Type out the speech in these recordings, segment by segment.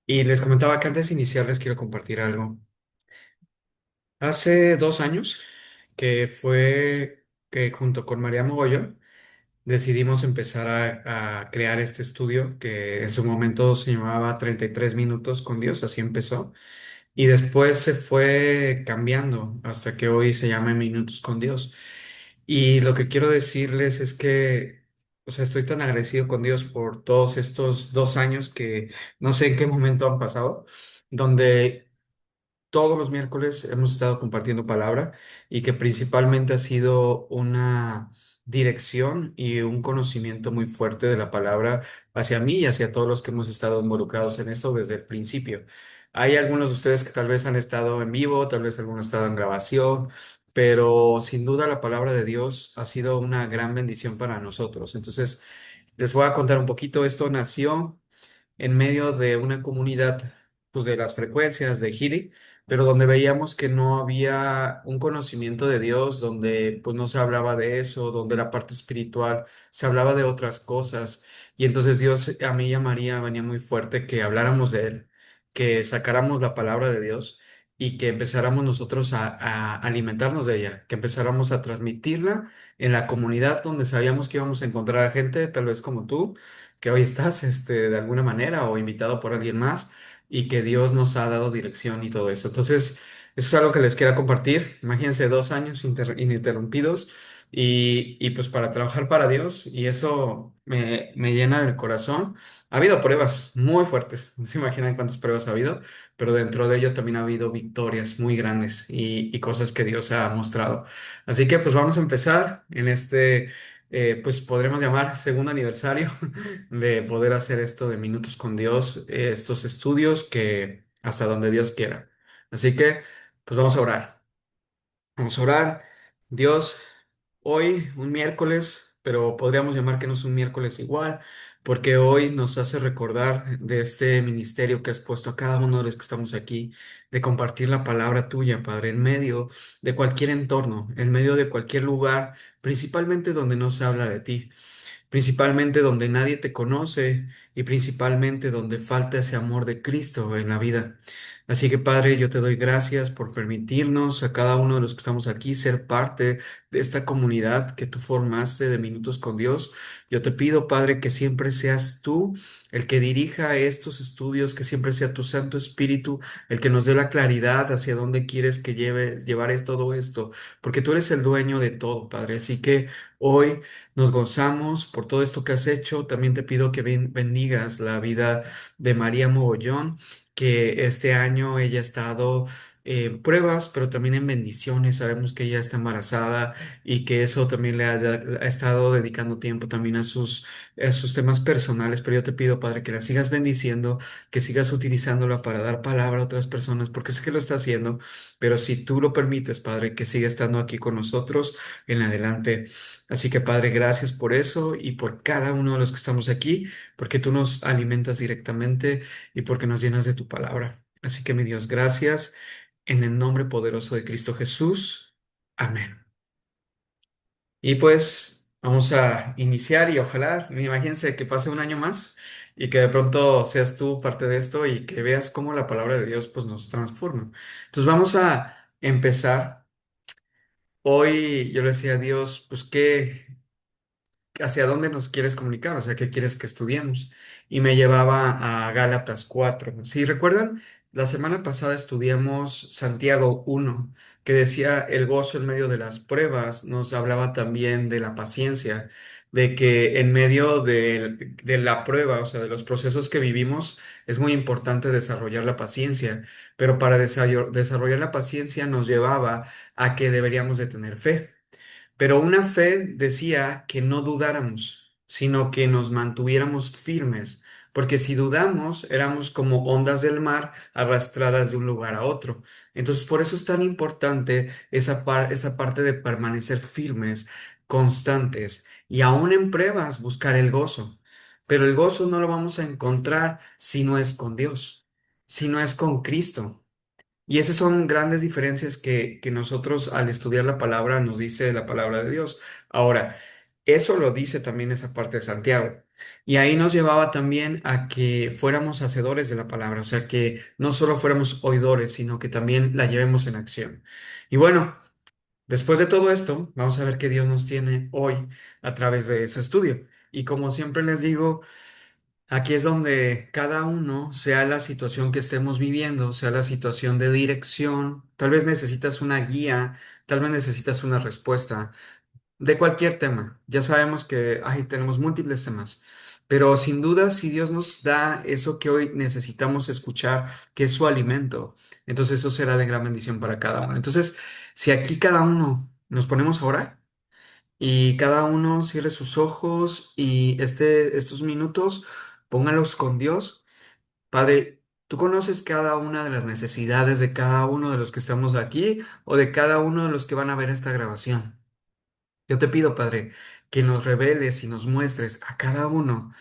Y les comentaba que antes de iniciar les quiero compartir algo. Hace 2 años que fue que junto con María Mogollón decidimos empezar a crear este estudio que en su momento se llamaba 33 minutos con Dios, así empezó. Y después se fue cambiando hasta que hoy se llama Minutos con Dios. Y lo que quiero decirles es que, o sea, estoy tan agradecido con Dios por todos estos 2 años que no sé en qué momento han pasado, donde todos los miércoles hemos estado compartiendo palabra y que principalmente ha sido una dirección y un conocimiento muy fuerte de la palabra hacia mí y hacia todos los que hemos estado involucrados en esto desde el principio. Hay algunos de ustedes que tal vez han estado en vivo, tal vez algunos han estado en grabación, pero sin duda la palabra de Dios ha sido una gran bendición para nosotros. Entonces, les voy a contar un poquito. Esto nació en medio de una comunidad, pues de las frecuencias de Gili, pero donde veíamos que no había un conocimiento de Dios, donde pues no se hablaba de eso, donde la parte espiritual se hablaba de otras cosas. Y entonces Dios a mí y a María venía muy fuerte que habláramos de Él, que sacáramos la palabra de Dios y que empezáramos nosotros a alimentarnos de ella, que empezáramos a transmitirla en la comunidad donde sabíamos que íbamos a encontrar a gente, tal vez como tú, que hoy estás, de alguna manera o invitado por alguien más y que Dios nos ha dado dirección y todo eso. Entonces, eso es algo que les quiero compartir. Imagínense 2 años ininterrumpidos y pues para trabajar para Dios y eso me llena del corazón. Ha habido pruebas muy fuertes, no se imaginan cuántas pruebas ha habido, pero dentro de ello también ha habido victorias muy grandes y cosas que Dios ha mostrado. Así que pues vamos a empezar en pues podremos llamar segundo aniversario de poder hacer esto de Minutos con Dios, estos estudios que hasta donde Dios quiera. Así que, pues vamos a orar. Vamos a orar. Dios, hoy un miércoles, pero podríamos llamar que no es un miércoles igual, porque hoy nos hace recordar de este ministerio que has puesto a cada uno de los que estamos aquí, de compartir la palabra tuya, Padre, en medio de cualquier entorno, en medio de cualquier lugar, principalmente donde no se habla de ti, principalmente donde nadie te conoce y principalmente donde falta ese amor de Cristo en la vida. Así que Padre, yo te doy gracias por permitirnos a cada uno de los que estamos aquí ser parte de esta comunidad que tú formaste de Minutos con Dios. Yo te pido, Padre, que siempre seas tú el que dirija estos estudios, que siempre sea tu Santo Espíritu el que nos dé la claridad hacia dónde quieres que llevar todo esto, porque tú eres el dueño de todo, Padre. Así que hoy nos gozamos por todo esto que has hecho. También te pido que bendigas la vida de María Mogollón, que este año ella ha estado en pruebas, pero también en bendiciones. Sabemos que ella está embarazada y que eso también ha estado dedicando tiempo también a sus temas personales. Pero yo te pido, Padre, que la sigas bendiciendo, que sigas utilizándola para dar palabra a otras personas, porque sé que lo está haciendo, pero si tú lo permites, Padre, que siga estando aquí con nosotros en adelante. Así que Padre, gracias por eso y por cada uno de los que estamos aquí, porque tú nos alimentas directamente y porque nos llenas de tu palabra. Así que mi Dios, gracias en el nombre poderoso de Cristo Jesús. Amén. Y pues vamos a iniciar y ojalá, imagínense que pase un año más y que de pronto seas tú parte de esto y que veas cómo la palabra de Dios pues nos transforma. Entonces vamos a empezar. Hoy yo le decía a Dios, pues hacia dónde nos quieres comunicar, o sea, qué quieres que estudiemos. Y me llevaba a Gálatas 4. Si recuerdan, la semana pasada estudiamos Santiago 1, que decía el gozo en medio de las pruebas, nos hablaba también de la paciencia, de que en medio de la prueba, o sea, de los procesos que vivimos, es muy importante desarrollar la paciencia, pero para desarrollar la paciencia nos llevaba a que deberíamos de tener fe. Pero una fe decía que no dudáramos, sino que nos mantuviéramos firmes, porque si dudamos, éramos como ondas del mar arrastradas de un lugar a otro. Entonces, por eso es tan importante esa parte de permanecer firmes, constantes, y aún en pruebas buscar el gozo. Pero el gozo no lo vamos a encontrar si no es con Dios, si no es con Cristo. Y esas son grandes diferencias que nosotros al estudiar la palabra nos dice la palabra de Dios. Ahora, Eso lo dice también esa parte de Santiago. Y ahí nos llevaba también a que fuéramos hacedores de la palabra, o sea, que no solo fuéramos oidores, sino que también la llevemos en acción. Y bueno, después de todo esto, vamos a ver qué Dios nos tiene hoy a través de ese estudio. Y como siempre les digo, aquí es donde cada uno, sea la situación que estemos viviendo, sea la situación de dirección, tal vez necesitas una guía, tal vez necesitas una respuesta de cualquier tema. Ya sabemos que tenemos múltiples temas, pero sin duda si Dios nos da eso que hoy necesitamos escuchar, que es su alimento, entonces eso será de gran bendición para cada uno. Entonces, si aquí cada uno nos ponemos a orar y cada uno cierre sus ojos y estos minutos, póngalos con Dios. Padre, tú conoces cada una de las necesidades de cada uno de los que estamos aquí o de cada uno de los que van a ver esta grabación. Yo te pido, Padre, que nos reveles y nos muestres a cada uno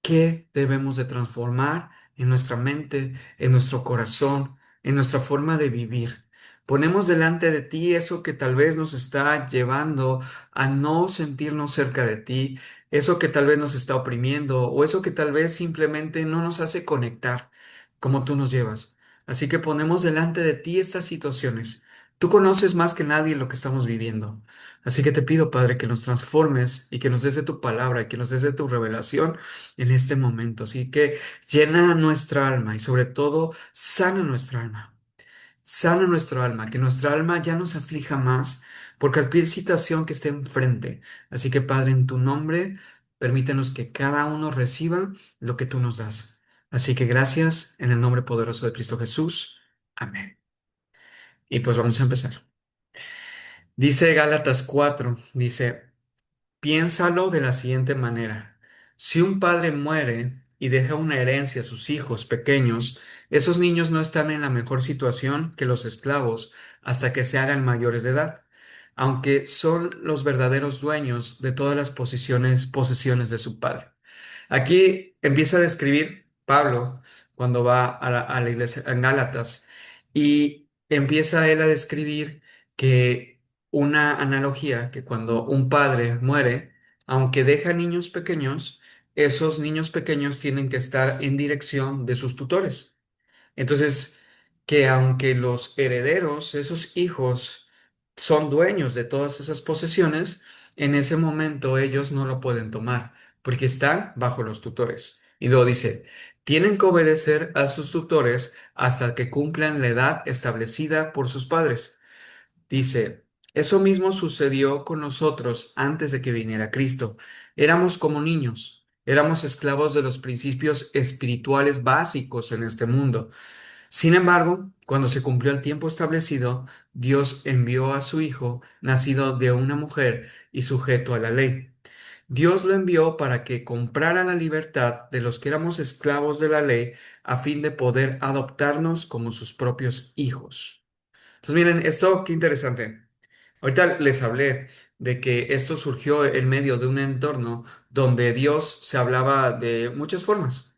qué debemos de transformar en nuestra mente, en nuestro corazón, en nuestra forma de vivir. Ponemos delante de ti eso que tal vez nos está llevando a no sentirnos cerca de ti, eso que tal vez nos está oprimiendo o eso que tal vez simplemente no nos hace conectar como tú nos llevas. Así que ponemos delante de ti estas situaciones. Tú conoces más que nadie lo que estamos viviendo. Así que te pido, Padre, que nos transformes y que nos des de tu palabra y que nos des de tu revelación en este momento. Así que llena nuestra alma y sobre todo sana nuestra alma. Sana nuestra alma, que nuestra alma ya no se aflija más por cualquier situación que esté enfrente. Así que Padre, en tu nombre, permítenos que cada uno reciba lo que tú nos das. Así que gracias en el nombre poderoso de Cristo Jesús. Amén. Y pues vamos a empezar. Dice Gálatas 4, dice, piénsalo de la siguiente manera. Si un padre muere y deja una herencia a sus hijos pequeños, esos niños no están en la mejor situación que los esclavos hasta que se hagan mayores de edad, aunque son los verdaderos dueños de todas las posesiones de su padre. Aquí empieza a describir Pablo cuando va a la iglesia en Gálatas y empieza él a describir que una analogía que cuando un padre muere, aunque deja niños pequeños, esos niños pequeños tienen que estar en dirección de sus tutores. Entonces, que aunque los herederos, esos hijos, son dueños de todas esas posesiones, en ese momento ellos no lo pueden tomar, porque están bajo los tutores. Y luego dice, tienen que obedecer a sus tutores hasta que cumplan la edad establecida por sus padres. Dice, eso mismo sucedió con nosotros antes de que viniera Cristo. Éramos como niños, éramos esclavos de los principios espirituales básicos en este mundo. Sin embargo, cuando se cumplió el tiempo establecido, Dios envió a su Hijo, nacido de una mujer y sujeto a la ley. Dios lo envió para que comprara la libertad de los que éramos esclavos de la ley a fin de poder adoptarnos como sus propios hijos. Entonces, miren, esto qué interesante. Ahorita les hablé de que esto surgió en medio de un entorno donde Dios se hablaba de muchas formas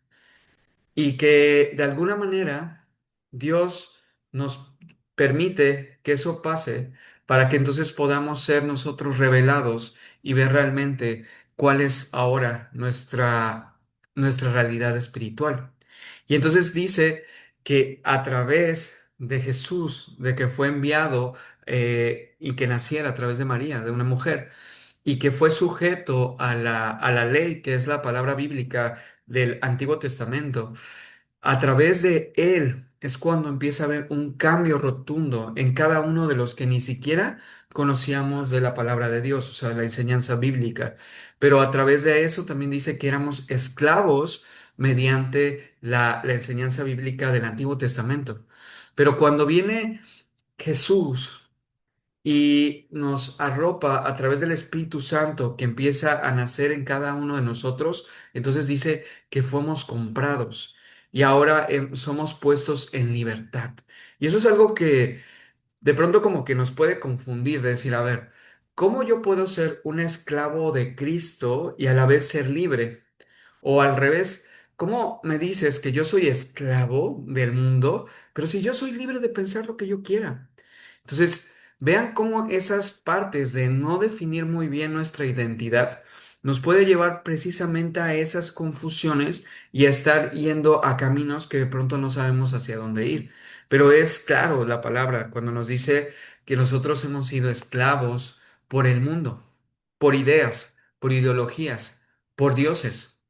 y que de alguna manera Dios nos permite que eso pase para que entonces podamos ser nosotros revelados y ver realmente cuál es ahora nuestra realidad espiritual. Y entonces dice que a través de Jesús, de que fue enviado y que naciera a través de María, de una mujer, y que fue sujeto a la ley, que es la palabra bíblica del Antiguo Testamento, a través de él es cuando empieza a haber un cambio rotundo en cada uno de los que ni siquiera conocíamos de la palabra de Dios, o sea, la enseñanza bíblica. Pero a través de eso también dice que éramos esclavos mediante la enseñanza bíblica del Antiguo Testamento. Pero cuando viene Jesús y nos arropa a través del Espíritu Santo que empieza a nacer en cada uno de nosotros, entonces dice que fuimos comprados y ahora somos puestos en libertad. Y eso es algo que de pronto como que nos puede confundir, de decir, a ver, ¿cómo yo puedo ser un esclavo de Cristo y a la vez ser libre? O al revés, ¿cómo me dices que yo soy esclavo del mundo, pero si yo soy libre de pensar lo que yo quiera? Entonces, Vean cómo esas partes de no definir muy bien nuestra identidad nos puede llevar precisamente a esas confusiones y a estar yendo a caminos que de pronto no sabemos hacia dónde ir. Pero es claro la palabra cuando nos dice que nosotros hemos sido esclavos por el mundo, por ideas, por ideologías, por dioses.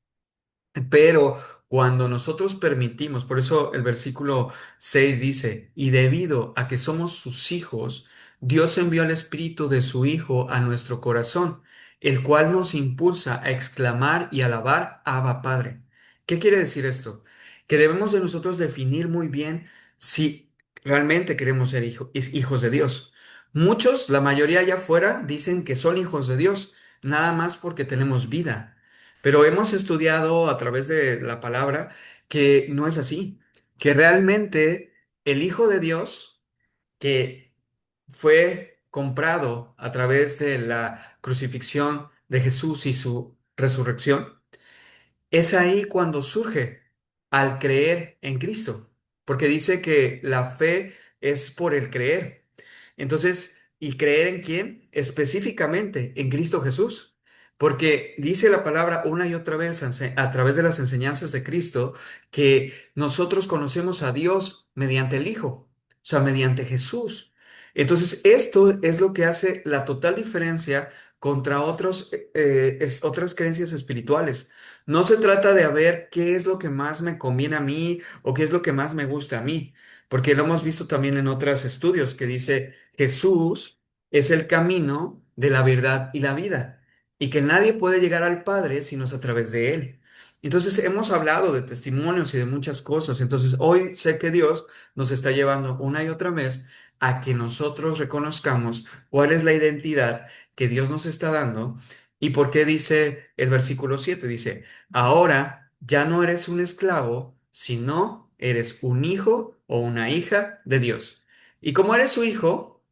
Pero cuando nosotros permitimos, por eso el versículo 6 dice, y debido a que somos sus hijos, Dios envió al Espíritu de su Hijo a nuestro corazón, el cual nos impulsa a exclamar y alabar Abba Padre. ¿Qué quiere decir esto? Que debemos de nosotros definir muy bien si realmente queremos ser hijos de Dios. Muchos, la mayoría allá afuera, dicen que son hijos de Dios, nada más porque tenemos vida. Pero hemos estudiado a través de la palabra que no es así, que realmente el Hijo de Dios, que fue comprado a través de la crucifixión de Jesús y su resurrección, es ahí cuando surge al creer en Cristo, porque dice que la fe es por el creer. Entonces, ¿y creer en quién? Específicamente en Cristo Jesús, porque dice la palabra una y otra vez a través de las enseñanzas de Cristo que nosotros conocemos a Dios mediante el Hijo, o sea, mediante Jesús. Entonces, esto es lo que hace la total diferencia contra otras creencias espirituales. No se trata de a ver qué es lo que más me conviene a mí o qué es lo que más me gusta a mí, porque lo hemos visto también en otros estudios que dice Jesús es el camino de la verdad y la vida, y que nadie puede llegar al Padre sino es a través de Él. Entonces hemos hablado de testimonios y de muchas cosas. Entonces hoy sé que Dios nos está llevando una y otra vez a que nosotros reconozcamos cuál es la identidad que Dios nos está dando y por qué dice el versículo 7 dice, ahora ya no eres un esclavo, sino eres un hijo o una hija de Dios. Y como eres su hijo,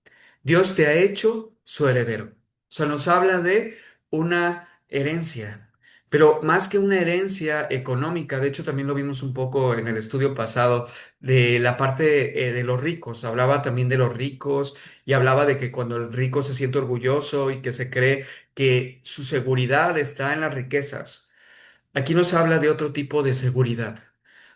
Dios te ha hecho su heredero. O sea, nos habla de una herencia, pero más que una herencia económica, de hecho también lo vimos un poco en el estudio pasado de la parte de los ricos. Hablaba también de los ricos y hablaba de que cuando el rico se siente orgulloso y que se cree que su seguridad está en las riquezas. Aquí nos habla de otro tipo de seguridad.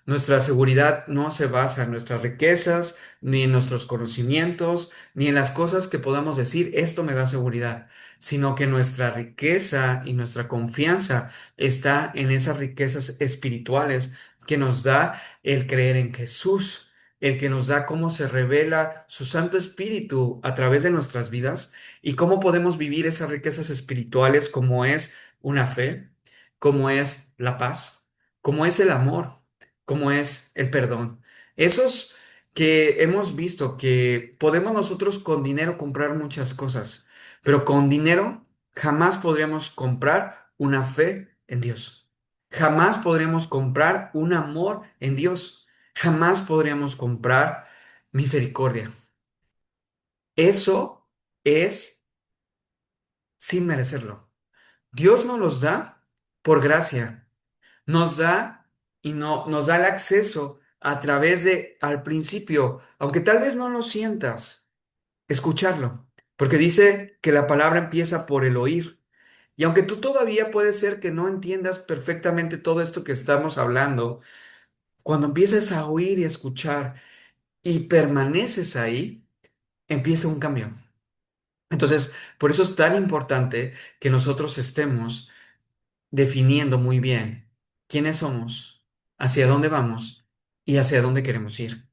Nuestra seguridad no se basa en nuestras riquezas, ni en nuestros conocimientos, ni en las cosas que podamos decir, esto me da seguridad, sino que nuestra riqueza y nuestra confianza está en esas riquezas espirituales que nos da el creer en Jesús, el que nos da cómo se revela su Santo Espíritu a través de nuestras vidas y cómo podemos vivir esas riquezas espirituales como es una fe, como es la paz, como es el amor, como es el perdón. Esos que hemos visto que podemos nosotros con dinero comprar muchas cosas, pero con dinero jamás podríamos comprar una fe en Dios. Jamás podríamos comprar un amor en Dios. Jamás podríamos comprar misericordia. Eso es sin merecerlo. Dios nos los da por gracia. Nos da y no nos da el acceso a través de, al principio, aunque tal vez no lo sientas, escucharlo, porque dice que la palabra empieza por el oír. Y aunque tú todavía puede ser que no entiendas perfectamente todo esto que estamos hablando, cuando empieces a oír y escuchar y permaneces ahí, empieza un cambio. Entonces, por eso es tan importante que nosotros estemos definiendo muy bien quiénes somos, hacia dónde vamos y hacia dónde queremos ir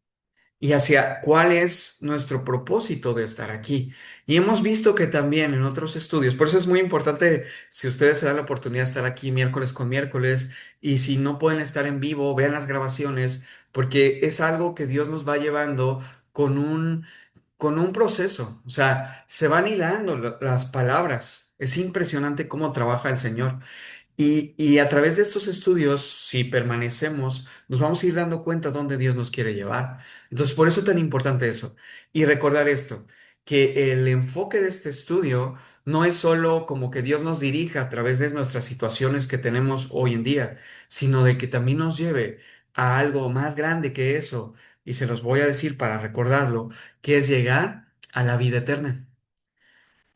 y hacia cuál es nuestro propósito de estar aquí. Y hemos visto que también en otros estudios, por eso es muy importante si ustedes se dan la oportunidad de estar aquí miércoles con miércoles y si no pueden estar en vivo, vean las grabaciones, porque es algo que Dios nos va llevando con un proceso, o sea, se van hilando las palabras. Es impresionante cómo trabaja el Señor. Y a través de estos estudios, si permanecemos, nos vamos a ir dando cuenta dónde Dios nos quiere llevar. Entonces, por eso es tan importante eso. Y recordar esto, que el enfoque de este estudio no es solo como que Dios nos dirija a través de nuestras situaciones que tenemos hoy en día, sino de que también nos lleve a algo más grande que eso. Y se los voy a decir para recordarlo, que es llegar a la vida eterna.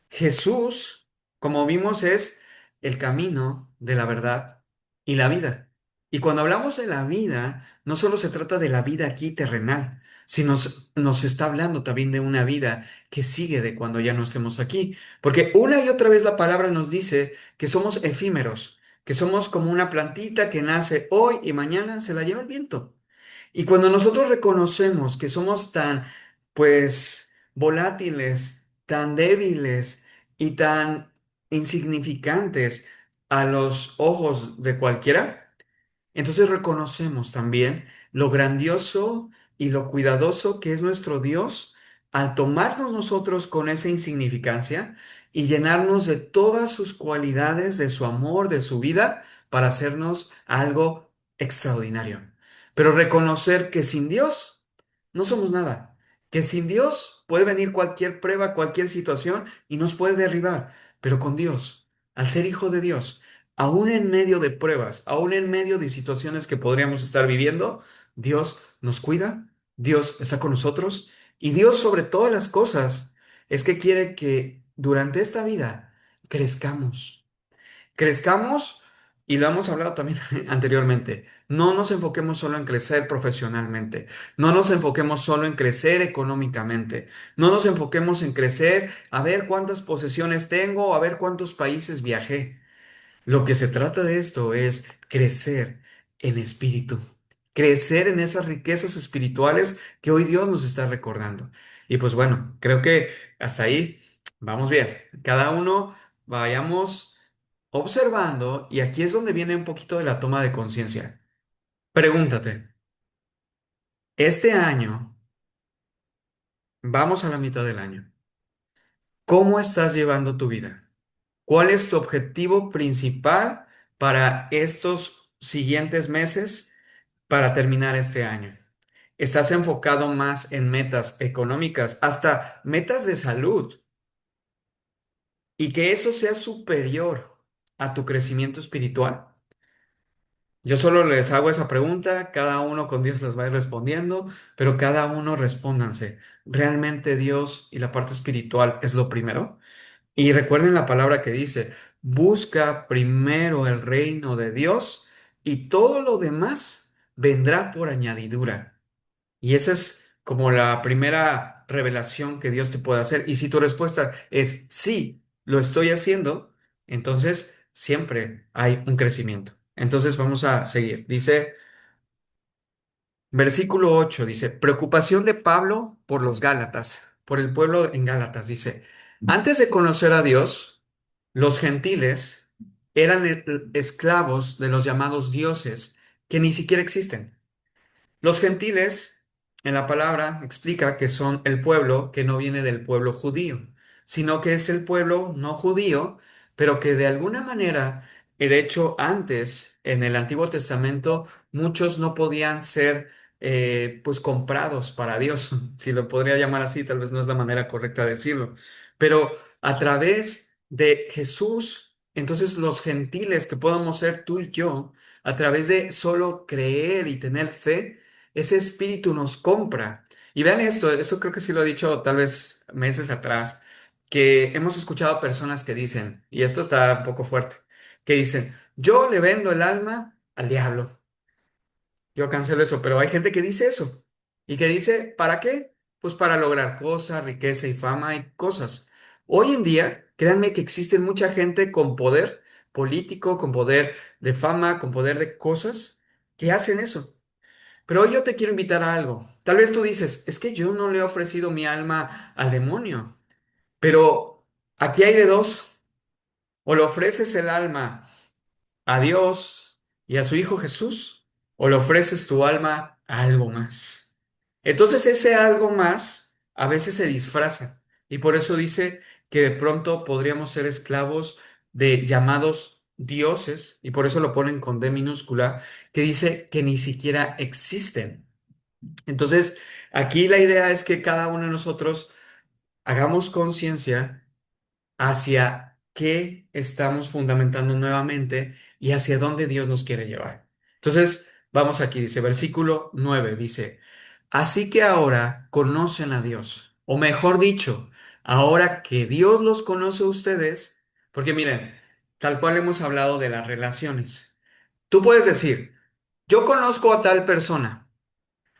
Jesús, como vimos, es el camino de la verdad y la vida. Y cuando hablamos de la vida, no solo se trata de la vida aquí terrenal, sino nos está hablando también de una vida que sigue de cuando ya no estemos aquí. Porque una y otra vez la palabra nos dice que somos efímeros, que somos como una plantita que nace hoy y mañana se la lleva el viento. Y cuando nosotros reconocemos que somos tan, pues, volátiles, tan débiles y tan insignificantes a los ojos de cualquiera, entonces reconocemos también lo grandioso y lo cuidadoso que es nuestro Dios al tomarnos nosotros con esa insignificancia y llenarnos de todas sus cualidades, de su amor, de su vida, para hacernos algo extraordinario. Pero reconocer que sin Dios no somos nada, que sin Dios puede venir cualquier prueba, cualquier situación y nos puede derribar, pero con Dios, al ser hijo de Dios, aún en medio de pruebas, aún en medio de situaciones que podríamos estar viviendo, Dios nos cuida, Dios está con nosotros y Dios sobre todas las cosas es que quiere que durante esta vida crezcamos y lo hemos hablado también anteriormente. No nos enfoquemos solo en crecer profesionalmente, no nos enfoquemos solo en crecer económicamente, no nos enfoquemos en crecer a ver cuántas posesiones tengo, a ver cuántos países viajé. Lo que se trata de esto es crecer en espíritu, crecer en esas riquezas espirituales que hoy Dios nos está recordando. Y pues bueno, creo que hasta ahí vamos bien. Cada uno vayamos observando y aquí es donde viene un poquito de la toma de conciencia. Pregúntate, este año, vamos a la mitad del año, ¿cómo estás llevando tu vida? ¿Cuál es tu objetivo principal para estos siguientes meses para terminar este año? ¿Estás enfocado más en metas económicas, hasta metas de salud, y que eso sea superior a tu crecimiento espiritual? Yo solo les hago esa pregunta, cada uno con Dios les va a ir respondiendo, pero cada uno respóndanse. ¿Realmente Dios y la parte espiritual es lo primero? Y recuerden la palabra que dice, busca primero el reino de Dios y todo lo demás vendrá por añadidura. Y esa es como la primera revelación que Dios te puede hacer. Y si tu respuesta es sí, lo estoy haciendo, entonces siempre hay un crecimiento. Entonces vamos a seguir. Dice, versículo 8 dice, preocupación de Pablo por los Gálatas, por el pueblo en Gálatas. Dice, antes de conocer a Dios, los gentiles eran esclavos de los llamados dioses que ni siquiera existen. Los gentiles, en la palabra, explica que son el pueblo que no viene del pueblo judío, sino que es el pueblo no judío, pero que de alguna manera, de hecho, antes, en el Antiguo Testamento, muchos no podían ser, pues, comprados para Dios, si lo podría llamar así, tal vez no es la manera correcta de decirlo, pero a través de Jesús, entonces los gentiles que podamos ser tú y yo, a través de solo creer y tener fe, ese espíritu nos compra. Y vean esto creo que sí lo he dicho tal vez meses atrás, que hemos escuchado personas que dicen, y esto está un poco fuerte, que dicen, yo le vendo el alma al diablo. Yo cancelo eso, pero hay gente que dice eso. Y que dice, ¿para qué? Pues para lograr cosas, riqueza y fama y cosas. Hoy en día, créanme que existe mucha gente con poder político, con poder de fama, con poder de cosas, que hacen eso. Pero hoy yo te quiero invitar a algo. Tal vez tú dices, es que yo no le he ofrecido mi alma al demonio, pero aquí hay de dos. O le ofreces el alma a Dios y a su Hijo Jesús, o le ofreces tu alma a algo más. Entonces ese algo más a veces se disfraza y por eso dice que de pronto podríamos ser esclavos de llamados dioses y por eso lo ponen con D minúscula, que dice que ni siquiera existen. Entonces, aquí la idea es que cada uno de nosotros hagamos conciencia hacia qué estamos fundamentando nuevamente y hacia dónde Dios nos quiere llevar. Entonces, vamos aquí, dice versículo 9 dice, así que ahora conocen a Dios. O mejor dicho, ahora que Dios los conoce a ustedes, porque miren, tal cual hemos hablado de las relaciones. Tú puedes decir, yo conozco a tal persona.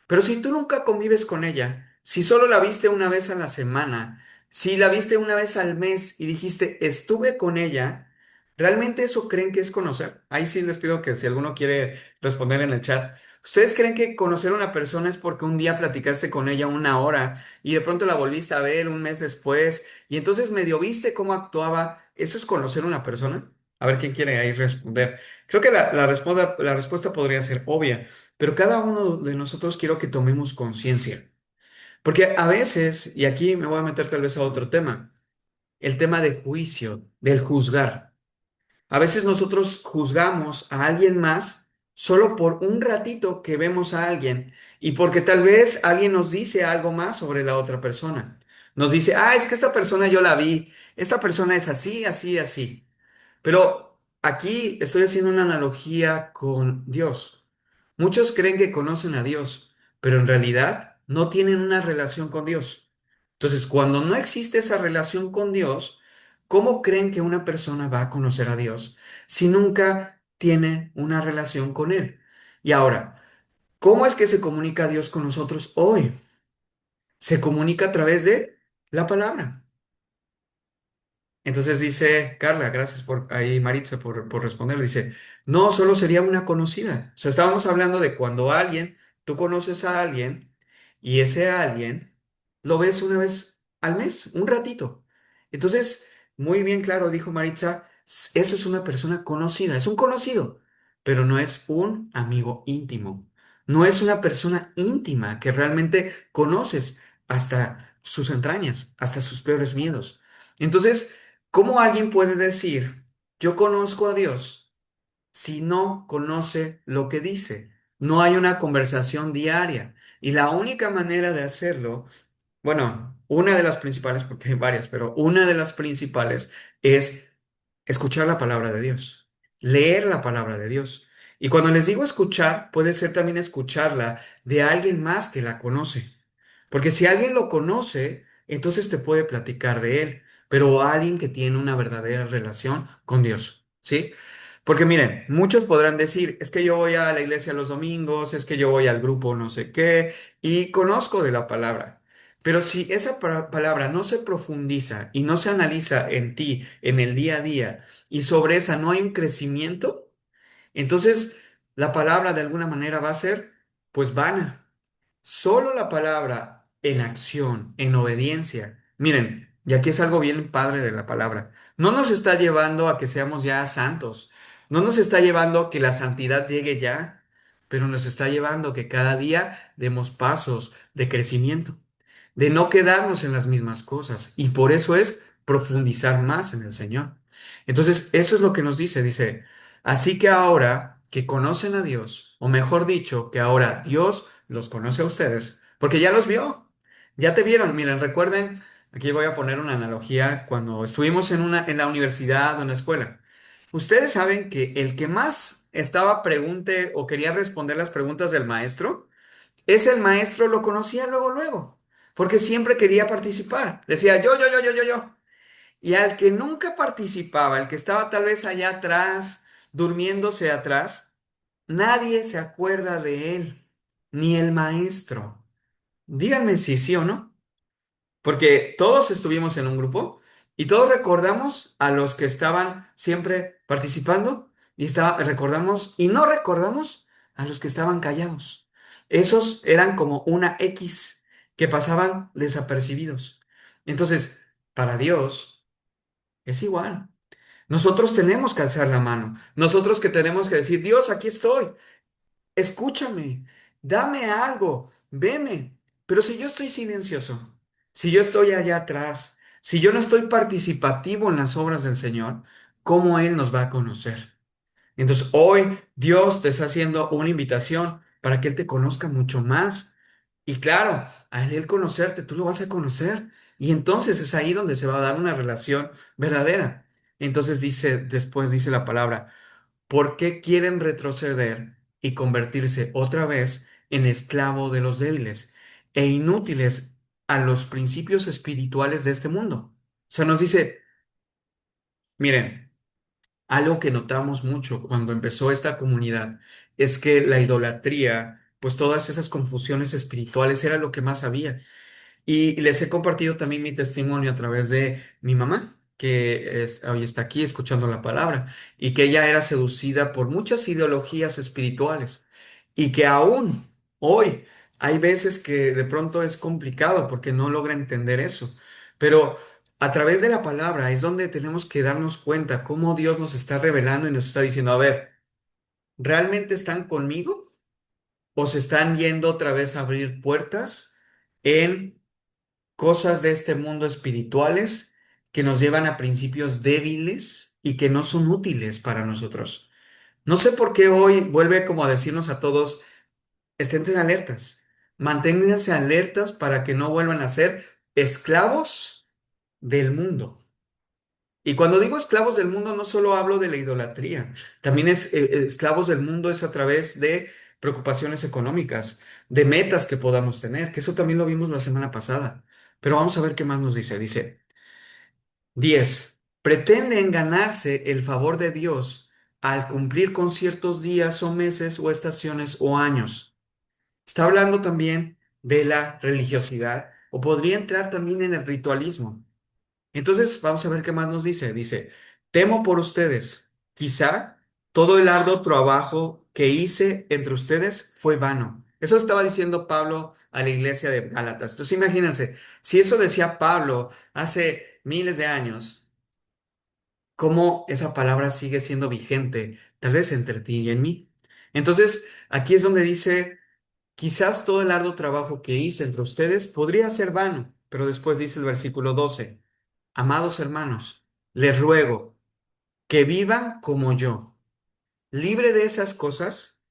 Pero si tú nunca convives con ella, si solo la viste una vez a la semana, si la viste una vez al mes y dijiste, estuve con ella, ¿realmente eso creen que es conocer? Ahí sí les pido que si alguno quiere responder en el chat, ¿ustedes creen que conocer a una persona es porque un día platicaste con ella una hora y de pronto la volviste a ver un mes después y entonces medio viste cómo actuaba? ¿Eso es conocer a una persona? A ver quién quiere ahí responder. Creo que la respuesta podría ser obvia. Pero cada uno de nosotros quiero que tomemos conciencia. Porque a veces, y aquí me voy a meter tal vez a otro tema, el tema de juicio, del juzgar. A veces nosotros juzgamos a alguien más solo por un ratito que vemos a alguien y porque tal vez alguien nos dice algo más sobre la otra persona. Nos dice, ah, es que esta persona yo la vi, esta persona es así, así, así. Pero aquí estoy haciendo una analogía con Dios. Muchos creen que conocen a Dios, pero en realidad no tienen una relación con Dios. Entonces, cuando no existe esa relación con Dios, ¿cómo creen que una persona va a conocer a Dios si nunca tiene una relación con Él? Y ahora, ¿cómo es que se comunica Dios con nosotros hoy? Se comunica a través de la palabra. Entonces dice Carla, gracias por ahí, Maritza, por responder. Dice, no, solo sería una conocida. O sea, estábamos hablando de cuando alguien, tú conoces a alguien y ese alguien lo ves una vez al mes, un ratito. Entonces, muy bien claro, dijo Maritza, eso es una persona conocida, es un conocido, pero no es un amigo íntimo. No es una persona íntima que realmente conoces hasta sus entrañas, hasta sus peores miedos. Entonces, ¿cómo alguien puede decir, yo conozco a Dios si no conoce lo que dice? No hay una conversación diaria. Y la única manera de hacerlo, bueno, una de las principales, porque hay varias, pero una de las principales es escuchar la palabra de Dios, leer la palabra de Dios. Y cuando les digo escuchar, puede ser también escucharla de alguien más que la conoce. Porque si alguien lo conoce, entonces te puede platicar de él, pero alguien que tiene una verdadera relación con Dios, ¿sí? Porque miren, muchos podrán decir, es que yo voy a la iglesia los domingos, es que yo voy al grupo no sé qué, y conozco de la palabra. Pero si esa palabra no se profundiza y no se analiza en ti, en el día a día, y sobre esa no hay un crecimiento, entonces la palabra de alguna manera va a ser pues vana. Solo la palabra en acción, en obediencia. Miren, y aquí es algo bien padre de la palabra. No nos está llevando a que seamos ya santos. No nos está llevando a que la santidad llegue ya, pero nos está llevando a que cada día demos pasos de crecimiento, de no quedarnos en las mismas cosas. Y por eso es profundizar más en el Señor. Entonces, eso es lo que nos dice, así que ahora que conocen a Dios, o mejor dicho, que ahora Dios los conoce a ustedes, porque ya los vio, ya te vieron. Miren, recuerden, aquí voy a poner una analogía, cuando estuvimos en la universidad o en la escuela. Ustedes saben que el que más estaba pregunte o quería responder las preguntas del maestro, ese el maestro lo conocía luego, luego, porque siempre quería participar. Decía yo. Y al que nunca participaba, el que estaba tal vez allá atrás, durmiéndose atrás, nadie se acuerda de él, ni el maestro. Díganme si sí o no, porque todos estuvimos en un grupo y todos recordamos a los que estaban siempre participando y recordamos y no recordamos a los que estaban callados. Esos eran como una X que pasaban desapercibidos. Entonces, para Dios es igual. Nosotros tenemos que alzar la mano. Nosotros que tenemos que decir, Dios, aquí estoy. Escúchame, dame algo, veme. Pero si yo estoy silencioso, si yo estoy allá atrás, si yo no estoy participativo en las obras del Señor, ¿cómo Él nos va a conocer? Entonces hoy Dios te está haciendo una invitación para que Él te conozca mucho más. Y claro, al Él conocerte, tú lo vas a conocer. Y entonces es ahí donde se va a dar una relación verdadera. Entonces después dice la palabra. ¿Por qué quieren retroceder y convertirse otra vez en esclavo de los débiles e inútiles? a los principios espirituales de este mundo. O sea, nos dice, miren, algo que notamos mucho cuando empezó esta comunidad es que la idolatría, pues todas esas confusiones espirituales era lo que más había. Y les he compartido también mi testimonio a través de mi mamá, hoy está aquí escuchando la palabra, y que ella era seducida por muchas ideologías espirituales, y que aún hoy hay veces que de pronto es complicado porque no logra entender eso. Pero a través de la palabra es donde tenemos que darnos cuenta cómo Dios nos está revelando y nos está diciendo, a ver, ¿realmente están conmigo? ¿O se están yendo otra vez a abrir puertas en cosas de este mundo espirituales que nos llevan a principios débiles y que no son útiles para nosotros? No sé por qué hoy vuelve como a decirnos a todos, estén alertas, manténganse alertas para que no vuelvan a ser esclavos del mundo. Y cuando digo esclavos del mundo, no solo hablo de la idolatría, también esclavos del mundo es a través de preocupaciones económicas, de metas que podamos tener, que eso también lo vimos la semana pasada. Pero vamos a ver qué más nos dice. Dice 10. Pretenden ganarse el favor de Dios al cumplir con ciertos días o meses o estaciones o años. Está hablando también de la religiosidad o podría entrar también en el ritualismo. Entonces, vamos a ver qué más nos dice. Dice, temo por ustedes. Quizá todo el arduo trabajo que hice entre ustedes fue vano. Eso estaba diciendo Pablo a la iglesia de Gálatas. Entonces, imagínense, si eso decía Pablo hace miles de años, ¿cómo esa palabra sigue siendo vigente? Tal vez entre ti y en mí. Entonces, aquí es donde dice, quizás todo el arduo trabajo que hice entre ustedes podría ser vano, pero después dice el versículo 12. Amados hermanos, les ruego que vivan como yo, libre de esas cosas,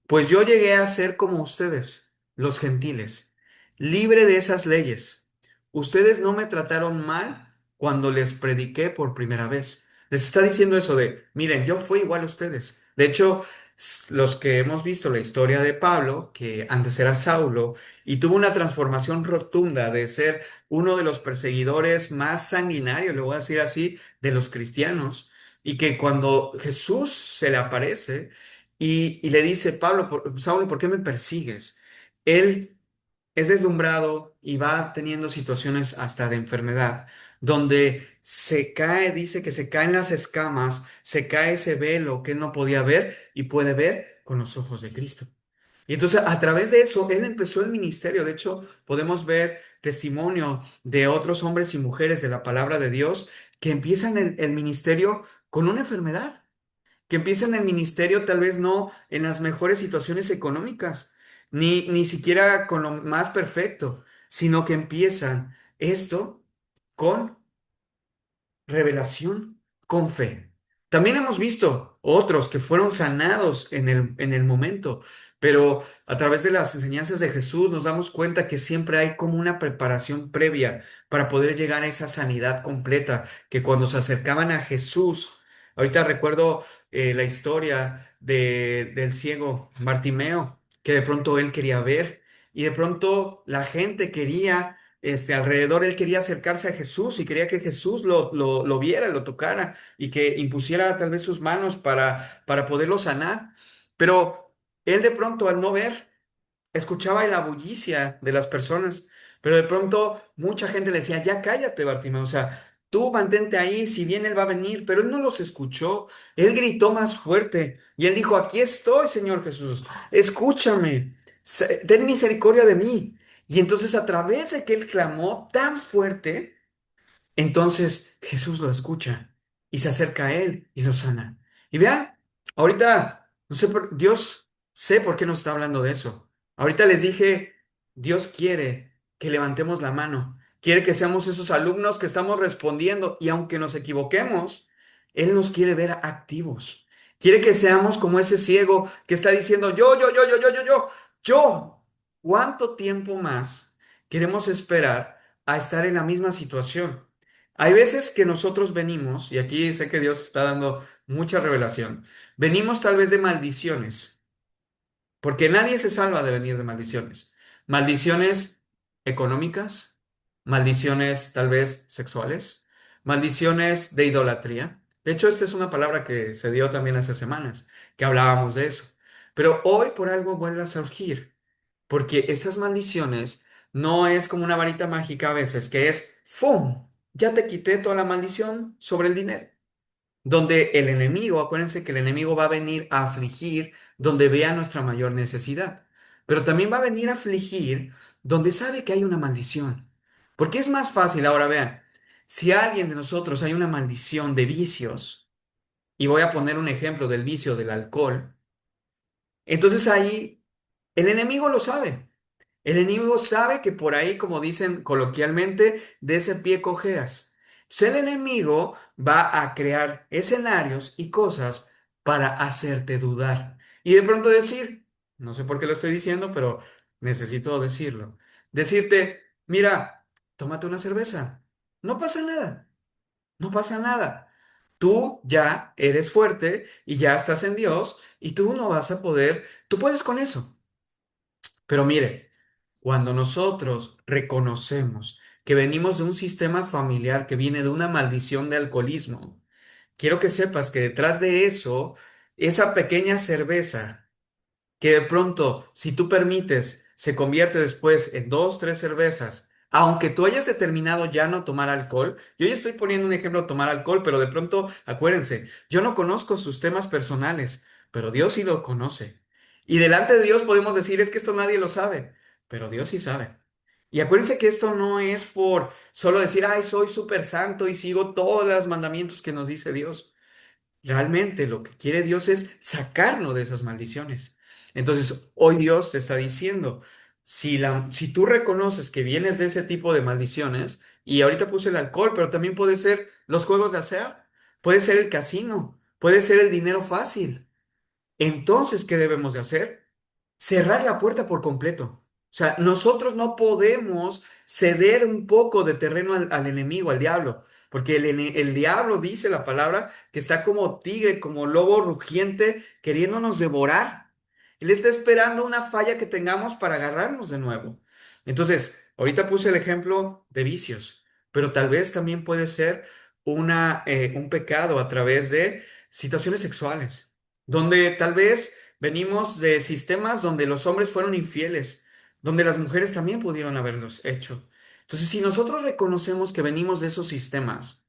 pues yo llegué a ser como ustedes, los gentiles, libre de esas leyes. Ustedes no me trataron mal cuando les prediqué por primera vez. Les está diciendo eso de, miren, yo fui igual a ustedes. De hecho, los que hemos visto la historia de Pablo, que antes era Saulo, y tuvo una transformación rotunda de ser uno de los perseguidores más sanguinarios, le voy a decir así, de los cristianos, y que cuando Jesús se le aparece, y le dice, Pablo, Saulo, ¿por qué me persigues? Él es deslumbrado y va teniendo situaciones hasta de enfermedad, donde se cae, dice que se caen las escamas, se cae ese velo que él no podía ver y puede ver con los ojos de Cristo. Y entonces a través de eso, él empezó el ministerio. De hecho, podemos ver testimonio de otros hombres y mujeres de la palabra de Dios que empiezan el ministerio con una enfermedad, que empiezan el ministerio tal vez no en las mejores situaciones económicas, ni siquiera con lo más perfecto, sino que empiezan esto con revelación, con fe. También hemos visto otros que fueron sanados en el momento, pero a través de las enseñanzas de Jesús nos damos cuenta que siempre hay como una preparación previa para poder llegar a esa sanidad completa, que cuando se acercaban a Jesús, ahorita recuerdo la historia del ciego Bartimeo, que de pronto él quería ver y de pronto la gente quería alrededor, él quería acercarse a Jesús y quería que Jesús lo viera, lo tocara y que impusiera tal vez sus manos para poderlo sanar. Pero él de pronto al no ver, escuchaba la bullicia de las personas, pero de pronto mucha gente le decía, ya cállate, Bartimeo, o sea, tú mantente ahí, si bien él va a venir, pero él no los escuchó, él gritó más fuerte y él dijo, aquí estoy, Señor Jesús, escúchame, ten misericordia de mí. Y entonces a través de que él clamó tan fuerte, entonces Jesús lo escucha y se acerca a él y lo sana. Y vean, ahorita, no sé, Dios sé por qué nos está hablando de eso. Ahorita les dije, Dios quiere que levantemos la mano, quiere que seamos esos alumnos que estamos respondiendo y aunque nos equivoquemos, Él nos quiere ver activos. Quiere que seamos como ese ciego que está diciendo, yo. ¿Cuánto tiempo más queremos esperar a estar en la misma situación? Hay veces que nosotros venimos, y aquí sé que Dios está dando mucha revelación, venimos tal vez de maldiciones, porque nadie se salva de venir de maldiciones. Maldiciones económicas, maldiciones tal vez sexuales, maldiciones de idolatría. De hecho, esta es una palabra que se dio también hace semanas, que hablábamos de eso. Pero hoy por algo vuelve a surgir, porque esas maldiciones no es como una varita mágica a veces, que es ¡fum! Ya te quité toda la maldición sobre el dinero. Donde el enemigo, acuérdense que el enemigo va a venir a afligir donde vea nuestra mayor necesidad, pero también va a venir a afligir donde sabe que hay una maldición. Porque es más fácil, ahora vean, si a alguien de nosotros hay una maldición de vicios, y voy a poner un ejemplo del vicio del alcohol, entonces ahí el enemigo lo sabe. El enemigo sabe que por ahí, como dicen coloquialmente, de ese pie cojeas. Entonces el enemigo va a crear escenarios y cosas para hacerte dudar. Y de pronto decir, no sé por qué lo estoy diciendo, pero necesito decirlo. Decirte, mira, tómate una cerveza. No pasa nada, no pasa nada. Tú ya eres fuerte y ya estás en Dios y tú no vas a poder, tú puedes con eso. Pero mire, cuando nosotros reconocemos que venimos de un sistema familiar que viene de una maldición de alcoholismo, quiero que sepas que detrás de eso, esa pequeña cerveza que de pronto, si tú permites, se convierte después en dos, tres cervezas, aunque tú hayas determinado ya no tomar alcohol, yo ya estoy poniendo un ejemplo de tomar alcohol, pero de pronto, acuérdense, yo no conozco sus temas personales, pero Dios sí lo conoce. Y delante de Dios podemos decir, es que esto nadie lo sabe, pero Dios sí sabe. Y acuérdense que esto no es por solo decir, ay, soy súper santo y sigo todos los mandamientos que nos dice Dios. Realmente lo que quiere Dios es sacarnos de esas maldiciones. Entonces, hoy Dios te está diciendo, si tú reconoces que vienes de ese tipo de maldiciones, y ahorita puse el alcohol, pero también puede ser los juegos de azar, puede ser el casino, puede ser el dinero fácil. Entonces, ¿qué debemos de hacer? Cerrar la puerta por completo. O sea, nosotros no podemos ceder un poco de terreno al enemigo, al diablo, porque el diablo dice la palabra que está como tigre, como lobo rugiente, queriéndonos devorar. Él está esperando una falla que tengamos para agarrarnos de nuevo. Entonces, ahorita puse el ejemplo de vicios, pero tal vez también puede ser un pecado a través de situaciones sexuales, donde tal vez venimos de sistemas donde los hombres fueron infieles, donde las mujeres también pudieron haberlos hecho. Entonces, si nosotros reconocemos que venimos de esos sistemas,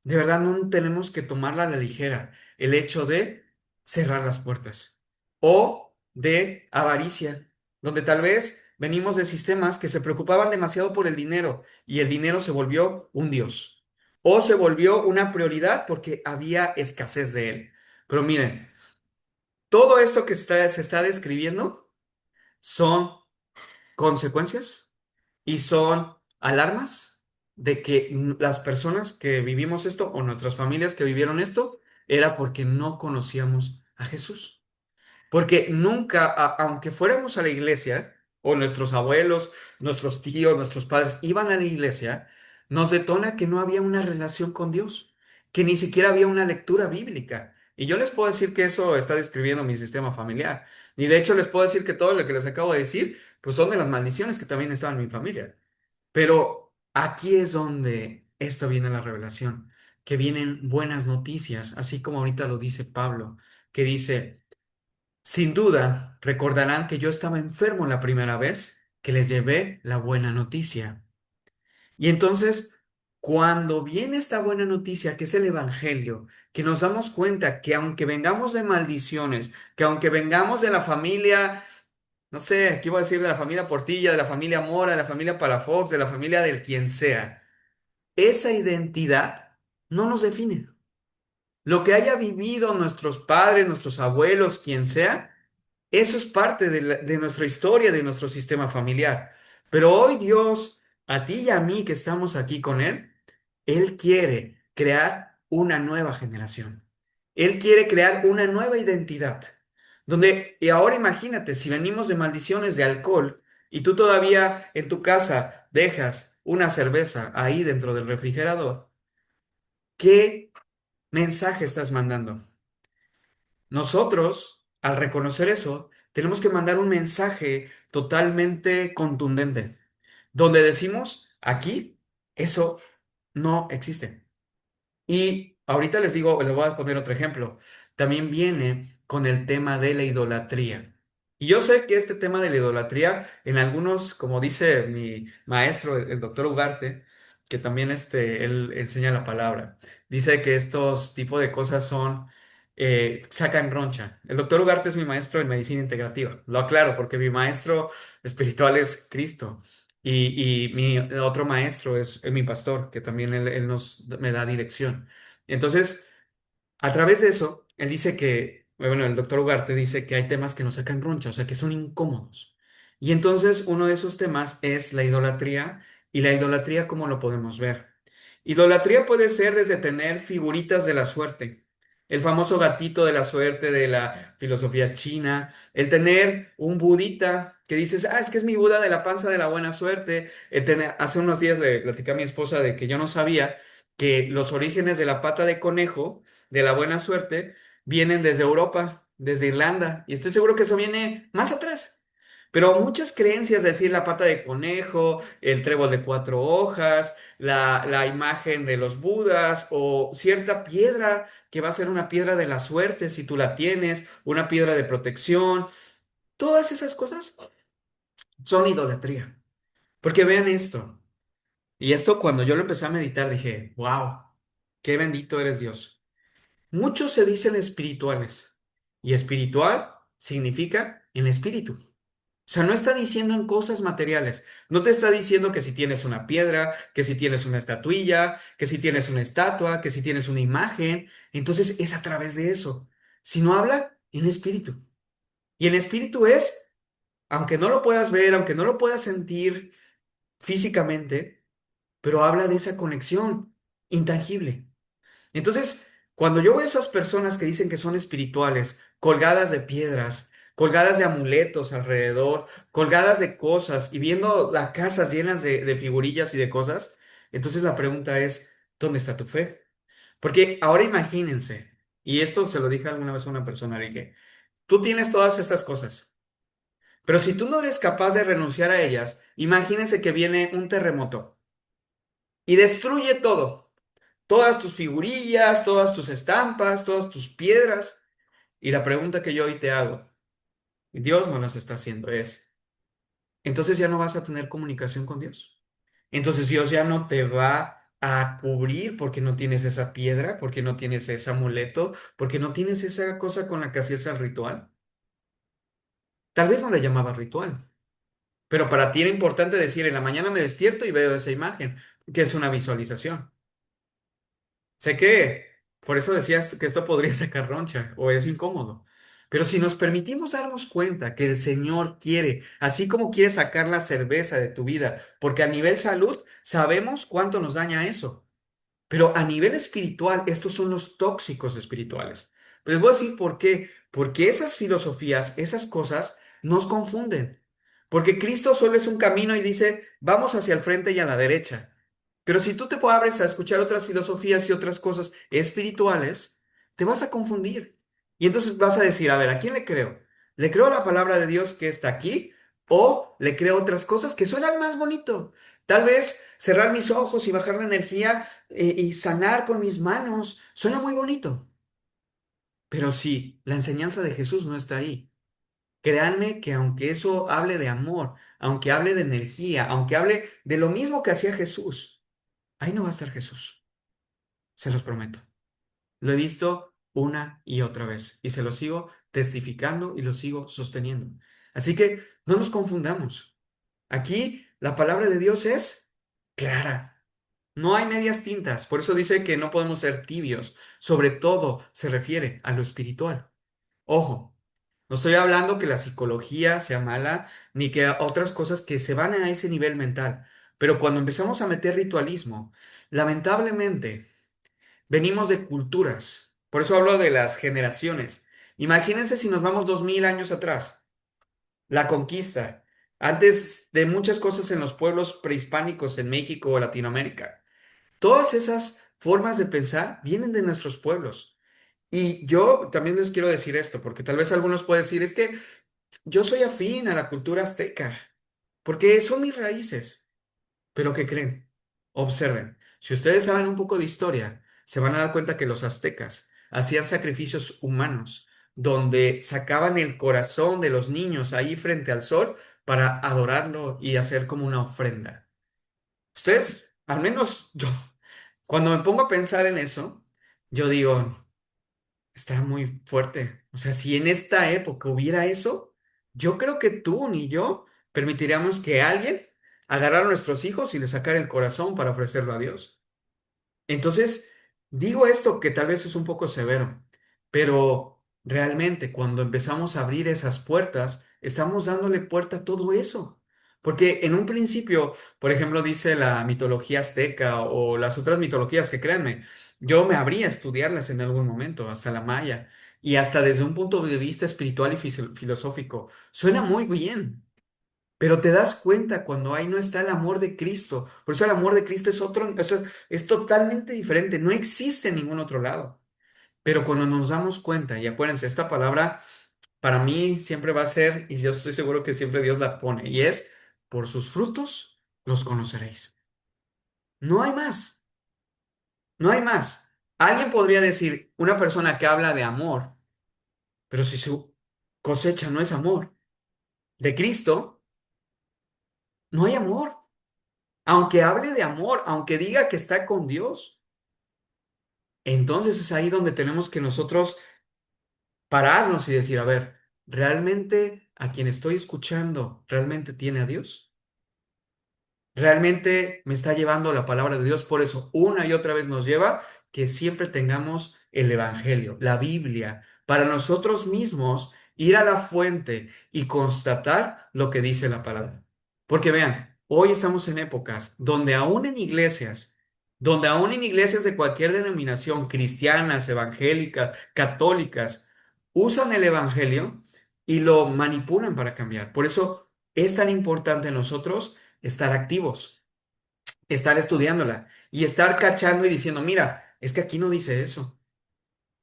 de verdad no tenemos que tomarla a la ligera el hecho de cerrar las puertas o de avaricia, donde tal vez venimos de sistemas que se preocupaban demasiado por el dinero y el dinero se volvió un dios o se volvió una prioridad porque había escasez de él. Pero miren, todo esto que se está describiendo son consecuencias y son alarmas de que las personas que vivimos esto o nuestras familias que vivieron esto era porque no conocíamos a Jesús. Porque nunca, aunque fuéramos a la iglesia, o nuestros abuelos, nuestros tíos, nuestros padres iban a la iglesia, nos detona que no había una relación con Dios, que ni siquiera había una lectura bíblica. Y yo les puedo decir que eso está describiendo mi sistema familiar. Y de hecho les puedo decir que todo lo que les acabo de decir, pues son de las maldiciones que también estaban en mi familia. Pero aquí es donde esto viene la revelación, que vienen buenas noticias, así como ahorita lo dice Pablo, que dice... Sin duda, recordarán que yo estaba enfermo la primera vez que les llevé la buena noticia. Y entonces, cuando viene esta buena noticia, que es el Evangelio, que nos damos cuenta que aunque vengamos de maldiciones, que aunque vengamos de la familia, no sé, aquí voy a decir de la familia Portilla, de la familia Mora, de la familia Palafox, de la familia del quien sea, esa identidad no nos define. Lo que haya vivido nuestros padres, nuestros abuelos, quien sea, eso es parte de nuestra historia, de nuestro sistema familiar. Pero hoy Dios, a ti y a mí que estamos aquí con Él, Él quiere crear una nueva generación. Él quiere crear una nueva identidad. Donde, y ahora imagínate, si venimos de maldiciones de alcohol y tú todavía en tu casa dejas una cerveza ahí dentro del refrigerador, ¿qué mensaje estás mandando? Nosotros, al reconocer eso, tenemos que mandar un mensaje totalmente contundente, donde decimos, Aquí eso no existe. Y ahorita les digo, les voy a poner otro ejemplo. También viene con el tema de la idolatría. Y yo sé que este tema de la idolatría, en algunos, como dice mi maestro, el doctor Ugarte, que también él enseña la palabra, dice que estos tipos de cosas sacan roncha. El doctor Ugarte es mi maestro en medicina integrativa. Lo aclaro porque mi maestro espiritual es Cristo. Y mi otro maestro es mi pastor, que también me da dirección. Entonces, a través de eso, él dice que, bueno, el doctor Ugarte dice que hay temas que nos sacan roncha, o sea, que son incómodos. Y entonces, uno de esos temas es la idolatría, y la idolatría, ¿cómo lo podemos ver? Idolatría puede ser desde tener figuritas de la suerte, el famoso gatito de la suerte de la filosofía china, el tener un budita que dices, es que es mi Buda de la panza de la buena suerte. Hace unos días le platicé a mi esposa de que yo no sabía que los orígenes de la pata de conejo de la buena suerte vienen desde Europa, desde Irlanda, y estoy seguro que eso viene más atrás. Pero muchas creencias, decir la pata de conejo, el trébol de cuatro hojas, la imagen de los Budas o cierta piedra que va a ser una piedra de la suerte si tú la tienes, una piedra de protección, todas esas cosas son idolatría. Porque vean esto, y esto cuando yo lo empecé a meditar dije, wow, qué bendito eres Dios. Muchos se dicen espirituales y espiritual significa en espíritu. O sea, no está diciendo en cosas materiales. No te está diciendo que si tienes una piedra, que si tienes una estatuilla, que si tienes una estatua, que si tienes una imagen. Entonces es a través de eso. Si no habla, en espíritu. Y en espíritu es, aunque no lo puedas ver, aunque no lo puedas sentir físicamente, pero habla de esa conexión intangible. Entonces, cuando yo veo esas personas que dicen que son espirituales, colgadas de piedras, colgadas de amuletos alrededor, colgadas de cosas y viendo las casas llenas de figurillas y de cosas, entonces la pregunta es, ¿dónde está tu fe? Porque ahora imagínense, y esto se lo dije alguna vez a una persona, le dije, tú tienes todas estas cosas, pero si tú no eres capaz de renunciar a ellas, imagínense que viene un terremoto y destruye todo. Todas tus figurillas, todas tus estampas, todas tus piedras. Y la pregunta que yo hoy te hago, y Dios no las está haciendo, es, entonces ya no vas a tener comunicación con Dios. Entonces Dios ya no te va a cubrir porque no tienes esa piedra, porque no tienes ese amuleto, porque no tienes esa cosa con la que hacías el ritual. Tal vez no le llamaba ritual, pero para ti era importante decir, en la mañana me despierto y veo esa imagen, que es una visualización. Sé que por eso decías que esto podría sacar roncha o es incómodo. Pero si nos permitimos darnos cuenta que el Señor quiere, así como quiere sacar la cerveza de tu vida, porque a nivel salud sabemos cuánto nos daña eso. Pero a nivel espiritual, estos son los tóxicos espirituales. Pero les voy a decir por qué. Porque esas filosofías, esas cosas, nos confunden. Porque Cristo solo es un camino y dice, vamos hacia el frente y a la derecha. Pero si tú te abres a escuchar otras filosofías y otras cosas espirituales, te vas a confundir. Y entonces vas a decir, a ver, ¿a quién le creo? ¿Le creo a la palabra de Dios que está aquí? ¿O le creo otras cosas que suenan más bonito? Tal vez cerrar mis ojos y bajar la energía y sanar con mis manos. Suena muy bonito. Pero si la enseñanza de Jesús no está ahí, créanme que aunque eso hable de amor, aunque hable de energía, aunque hable de lo mismo que hacía Jesús, ahí no va a estar Jesús. Se los prometo. Lo he visto una y otra vez y se lo sigo testificando y lo sigo sosteniendo. Así que no nos confundamos. Aquí la palabra de Dios es clara. No hay medias tintas. Por eso dice que no podemos ser tibios. Sobre todo se refiere a lo espiritual. Ojo, no estoy hablando que la psicología sea mala ni que otras cosas que se van a ese nivel mental. Pero cuando empezamos a meter ritualismo, lamentablemente venimos de culturas. Por eso hablo de las generaciones. Imagínense si nos vamos 2000 años atrás. La conquista. Antes de muchas cosas en los pueblos prehispánicos en México o Latinoamérica. Todas esas formas de pensar vienen de nuestros pueblos. Y yo también les quiero decir esto, porque tal vez algunos pueden decir, es que yo soy afín a la cultura azteca, porque son mis raíces. Pero ¿qué creen? Observen, si ustedes saben un poco de historia, se van a dar cuenta que los aztecas hacían sacrificios humanos, donde sacaban el corazón de los niños ahí frente al sol para adorarlo y hacer como una ofrenda. Ustedes, al menos yo, cuando me pongo a pensar en eso, yo digo, está muy fuerte. O sea, si en esta época hubiera eso, yo creo que tú ni yo permitiríamos que alguien agarrara a nuestros hijos y les sacara el corazón para ofrecerlo a Dios. Entonces, digo esto que tal vez es un poco severo, pero realmente cuando empezamos a abrir esas puertas, estamos dándole puerta a todo eso. Porque en un principio, por ejemplo, dice la mitología azteca o las otras mitologías que créanme, yo me abría a estudiarlas en algún momento, hasta la maya, y hasta desde un punto de vista espiritual y filosófico. Suena muy bien. Pero te das cuenta cuando ahí no está el amor de Cristo. Por eso el amor de Cristo es otro, es totalmente diferente. No existe en ningún otro lado. Pero cuando nos damos cuenta, y acuérdense, esta palabra para mí siempre va a ser, y yo estoy seguro que siempre Dios la pone, y es, por sus frutos los conoceréis. No hay más, no hay más. Alguien podría decir, una persona que habla de amor, pero si su cosecha no es amor de Cristo, no hay amor. Aunque hable de amor, aunque diga que está con Dios, entonces es ahí donde tenemos que nosotros pararnos y decir, a ver, ¿realmente a quien estoy escuchando realmente tiene a Dios? Realmente me está llevando la palabra de Dios. Por eso, una y otra vez nos lleva que siempre tengamos el Evangelio, la Biblia, para nosotros mismos ir a la fuente y constatar lo que dice la palabra. Porque vean, hoy estamos en épocas donde aún en iglesias de cualquier denominación, cristianas, evangélicas, católicas, usan el Evangelio y lo manipulan para cambiar. Por eso es tan importante nosotros estar activos, estar estudiándola y estar cachando y diciendo, mira, es que aquí no dice eso.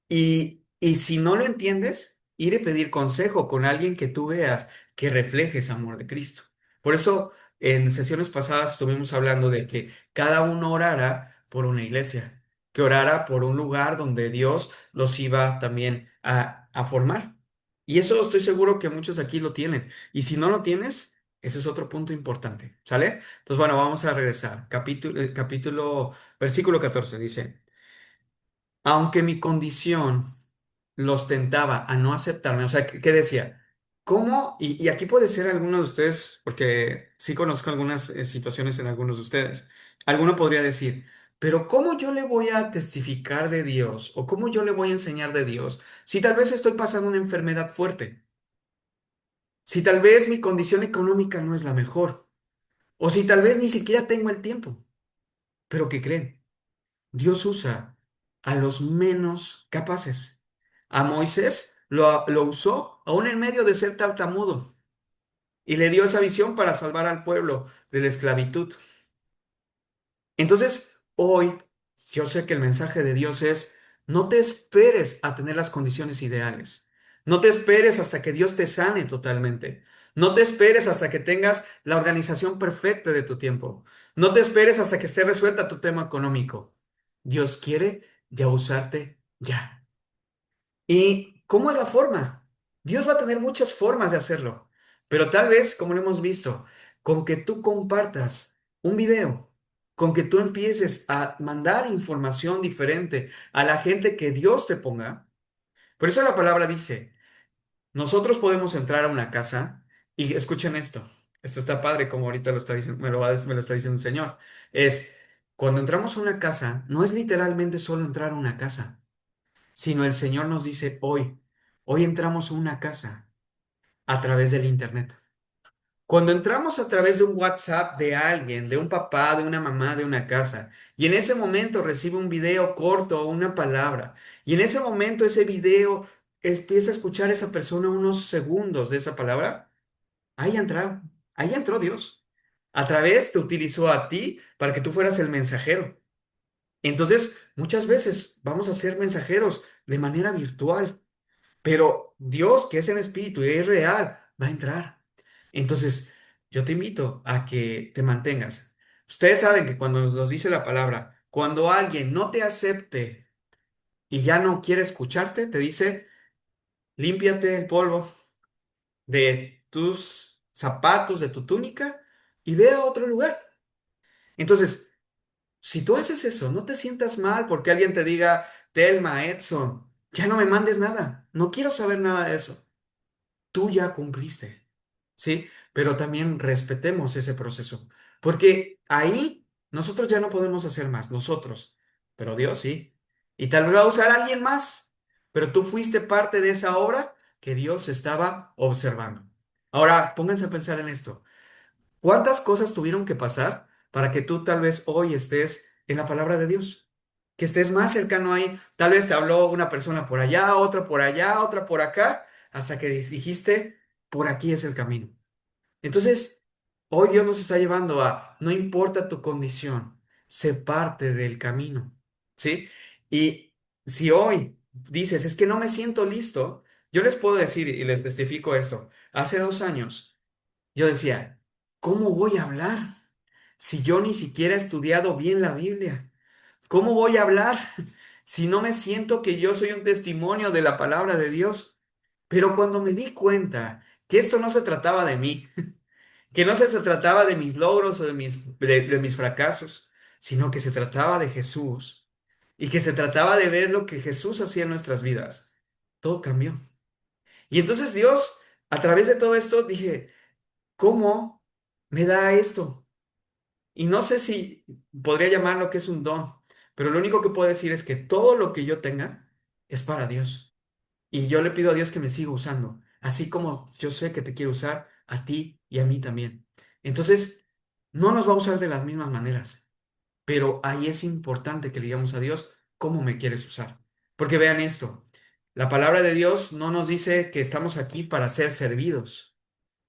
Y si no lo entiendes, ir a pedir consejo con alguien que tú veas que refleje ese amor de Cristo. Por eso, en sesiones pasadas estuvimos hablando de que cada uno orara por una iglesia, que orara por un lugar donde Dios los iba también a formar. Y eso estoy seguro que muchos aquí lo tienen. Y si no lo tienes, ese es otro punto importante. ¿Sale? Entonces, bueno, vamos a regresar. Versículo 14 dice. Aunque mi condición los tentaba a no aceptarme, o sea, ¿qué decía? ¿Cómo? Y aquí puede ser alguno de ustedes, porque sí conozco algunas situaciones en algunos de ustedes. Alguno podría decir, pero ¿cómo yo le voy a testificar de Dios o cómo yo le voy a enseñar de Dios si tal vez estoy pasando una enfermedad fuerte? Si tal vez mi condición económica no es la mejor o si tal vez ni siquiera tengo el tiempo. ¿Pero qué creen? Dios usa a los menos capaces. A Moisés lo usó aún en medio de ser tartamudo y le dio esa visión para salvar al pueblo de la esclavitud. Entonces, hoy yo sé que el mensaje de Dios es, no te esperes a tener las condiciones ideales. No te esperes hasta que Dios te sane totalmente. No te esperes hasta que tengas la organización perfecta de tu tiempo. No te esperes hasta que esté resuelta tu tema económico. Dios quiere ya usarte ya. ¿Y cómo es la forma? Dios va a tener muchas formas de hacerlo, pero tal vez, como lo hemos visto, con que tú compartas un video, con que tú empieces a mandar información diferente a la gente que Dios te ponga. Por eso la palabra dice, nosotros podemos entrar a una casa y escuchen esto está padre como ahorita lo está diciendo, me lo está diciendo el Señor, es cuando entramos a una casa, no es literalmente solo entrar a una casa sino el Señor nos dice hoy entramos a una casa a través del Internet. Cuando entramos a través de un WhatsApp de alguien, de un papá, de una mamá, de una casa, y en ese momento recibe un video corto o una palabra, y en ese momento ese video empieza a escuchar a esa persona unos segundos de esa palabra, ahí entró Dios. A través te utilizó a ti para que tú fueras el mensajero. Entonces, muchas veces vamos a ser mensajeros de manera virtual. Pero Dios, que es en espíritu y es real, va a entrar. Entonces, yo te invito a que te mantengas. Ustedes saben que cuando nos dice la palabra, cuando alguien no te acepte y ya no quiere escucharte, te dice, límpiate el polvo de tus zapatos, de tu túnica y ve a otro lugar. Entonces, si tú haces eso, no te sientas mal porque alguien te diga, Telma, Edson, ya no me mandes nada, no quiero saber nada de eso. Tú ya cumpliste, ¿sí? Pero también respetemos ese proceso, porque ahí nosotros ya no podemos hacer más, nosotros, pero Dios sí. Y tal vez va a usar a alguien más, pero tú fuiste parte de esa obra que Dios estaba observando. Ahora, pónganse a pensar en esto. ¿Cuántas cosas tuvieron que pasar para que tú tal vez hoy estés en la palabra de Dios? Que estés más cercano ahí. Tal vez te habló una persona por allá, otra por acá, hasta que dijiste, por aquí es el camino. Entonces, hoy Dios nos está llevando a, no importa tu condición, sé parte del camino, ¿sí? Y si hoy dices, es que no me siento listo, yo les puedo decir y les testifico esto. Hace 2 años, yo decía, ¿cómo voy a hablar si yo ni siquiera he estudiado bien la Biblia? ¿Cómo voy a hablar si no me siento que yo soy un testimonio de la palabra de Dios? Pero cuando me di cuenta que esto no se trataba de mí, que no se trataba de mis logros o de mis fracasos, sino que se trataba de Jesús y que se trataba de ver lo que Jesús hacía en nuestras vidas, todo cambió. Y entonces Dios, a través de todo esto, dije, ¿cómo me da esto? Y no sé si podría llamarlo que es un don, pero lo único que puedo decir es que todo lo que yo tenga es para Dios. Y yo le pido a Dios que me siga usando, así como yo sé que te quiere usar a ti y a mí también. Entonces, no nos va a usar de las mismas maneras, pero ahí es importante que le digamos a Dios cómo me quieres usar. Porque vean esto, la palabra de Dios no nos dice que estamos aquí para ser servidos,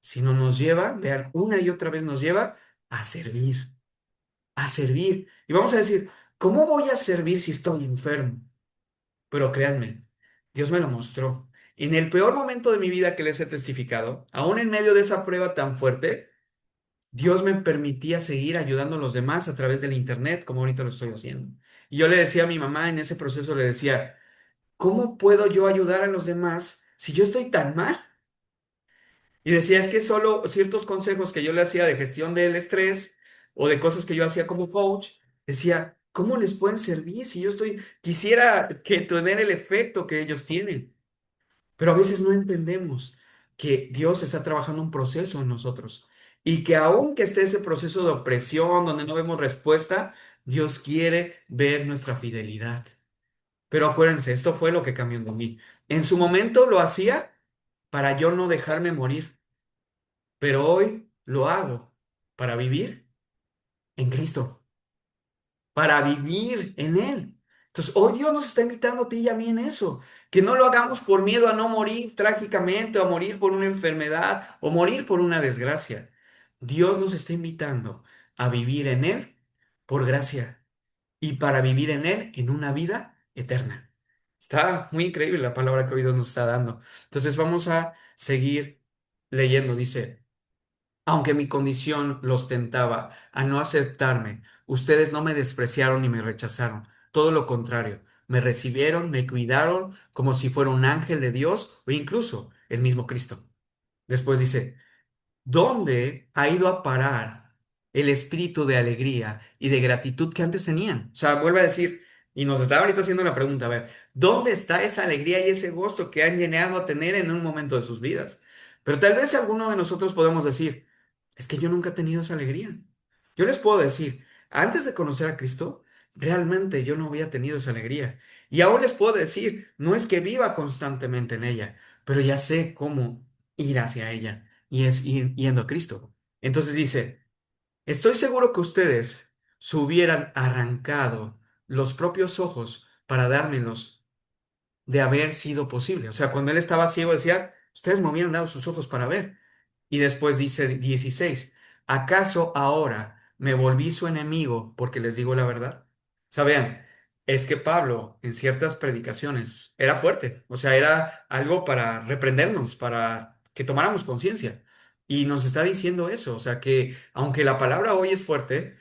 sino nos lleva, vean, una y otra vez nos lleva a servir, a servir. Y vamos a decir, ¿cómo voy a servir si estoy enfermo? Pero créanme, Dios me lo mostró. En el peor momento de mi vida que les he testificado, aún en medio de esa prueba tan fuerte, Dios me permitía seguir ayudando a los demás a través del internet, como ahorita lo estoy haciendo. Y yo le decía a mi mamá en ese proceso, le decía, ¿cómo puedo yo ayudar a los demás si yo estoy tan mal? Y decía, es que solo ciertos consejos que yo le hacía de gestión del estrés o de cosas que yo hacía como coach, decía, ¿cómo les pueden servir si yo quisiera que tener el efecto que ellos tienen? Pero a veces no entendemos que Dios está trabajando un proceso en nosotros y que aunque esté ese proceso de opresión donde no vemos respuesta, Dios quiere ver nuestra fidelidad. Pero acuérdense, esto fue lo que cambió en mí. En su momento lo hacía para yo no dejarme morir, pero hoy lo hago para vivir en Cristo, para vivir en Él. Entonces, hoy Dios nos está invitando a ti y a mí en eso, que no lo hagamos por miedo a no morir trágicamente o a morir por una enfermedad o morir por una desgracia. Dios nos está invitando a vivir en Él por gracia y para vivir en Él en una vida eterna. Está muy increíble la palabra que hoy Dios nos está dando. Entonces, vamos a seguir leyendo. Dice, aunque mi condición los tentaba a no aceptarme, ustedes no me despreciaron ni me rechazaron. Todo lo contrario, me recibieron, me cuidaron como si fuera un ángel de Dios o incluso el mismo Cristo. Después dice, ¿dónde ha ido a parar el espíritu de alegría y de gratitud que antes tenían? O sea, vuelve a decir, y nos está ahorita haciendo la pregunta, a ver, ¿dónde está esa alegría y ese gozo que han llegado a tener en un momento de sus vidas? Pero tal vez alguno de nosotros podemos decir, es que yo nunca he tenido esa alegría. Yo les puedo decir, antes de conocer a Cristo, realmente yo no había tenido esa alegría. Y aún les puedo decir, no es que viva constantemente en ella, pero ya sé cómo ir hacia ella y es ir yendo a Cristo. Entonces dice, estoy seguro que ustedes se hubieran arrancado los propios ojos para dármelos de haber sido posible. O sea, cuando él estaba ciego decía, ustedes me hubieran dado sus ojos para ver. Y después dice 16, ¿acaso ahora me volví su enemigo porque les digo la verdad? O sea, vean, es que Pablo en ciertas predicaciones era fuerte, o sea, era algo para reprendernos, para que tomáramos conciencia. Y nos está diciendo eso, o sea, que aunque la palabra hoy es fuerte,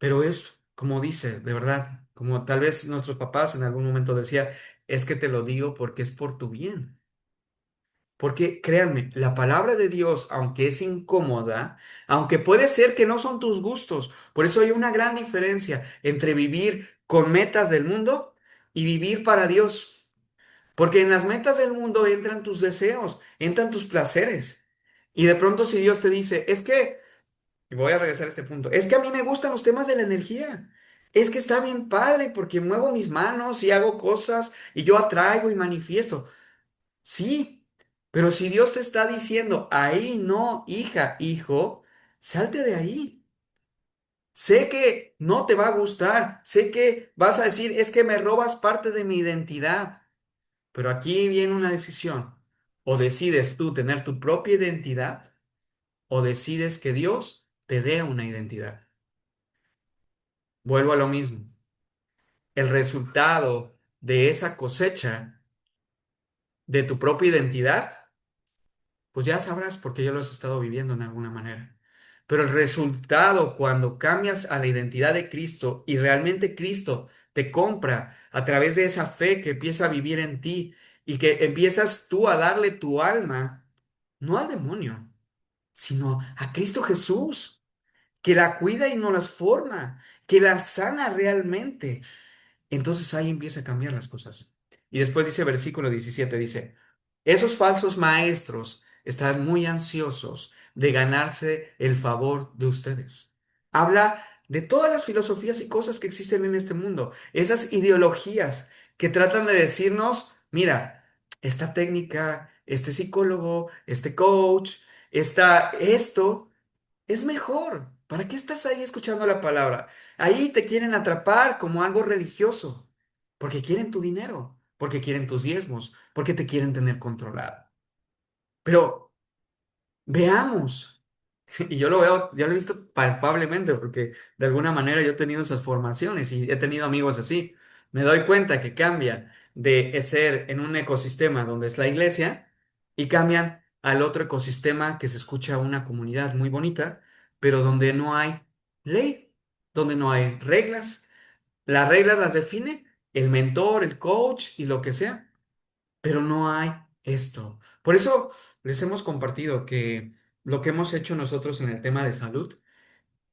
pero es como dice, de verdad, como tal vez nuestros papás en algún momento decía, es que te lo digo porque es por tu bien. Porque créanme, la palabra de Dios, aunque es incómoda, aunque puede ser que no son tus gustos, por eso hay una gran diferencia entre vivir con metas del mundo y vivir para Dios. Porque en las metas del mundo entran tus deseos, entran tus placeres. Y de pronto si Dios te dice, es que, y voy a regresar a este punto, es que a mí me gustan los temas de la energía. Es que está bien padre porque muevo mis manos y hago cosas y yo atraigo y manifiesto. Sí, pero si Dios te está diciendo, ahí no, hija, hijo, salte de ahí. Sé que no te va a gustar, sé que vas a decir, es que me robas parte de mi identidad, pero aquí viene una decisión. O decides tú tener tu propia identidad, o decides que Dios te dé una identidad. Vuelvo a lo mismo. El resultado de esa cosecha de tu propia identidad, pues ya sabrás porque yo lo has estado viviendo en alguna manera. Pero el resultado cuando cambias a la identidad de Cristo y realmente Cristo te compra a través de esa fe que empieza a vivir en ti y que empiezas tú a darle tu alma, no al demonio, sino a Cristo Jesús, que la cuida y no las forma, que la sana realmente. Entonces ahí empieza a cambiar las cosas. Y después dice versículo 17, dice, esos falsos maestros están muy ansiosos de ganarse el favor de ustedes. Habla de todas las filosofías y cosas que existen en este mundo, esas ideologías que tratan de decirnos, mira, esta técnica, este psicólogo, este coach, esto es mejor. ¿Para qué estás ahí escuchando la palabra? Ahí te quieren atrapar como algo religioso, porque quieren tu dinero, porque quieren tus diezmos, porque te quieren tener controlado. Pero veamos. Y yo lo veo, ya lo he visto palpablemente, porque de alguna manera yo he tenido esas formaciones y he tenido amigos así. Me doy cuenta que cambian de ser en un ecosistema donde es la iglesia y cambian al otro ecosistema que se escucha una comunidad muy bonita, pero donde no hay ley, donde no hay reglas. Las reglas las define el mentor, el coach y lo que sea, pero no hay esto. Por eso les hemos compartido que lo que hemos hecho nosotros en el tema de salud,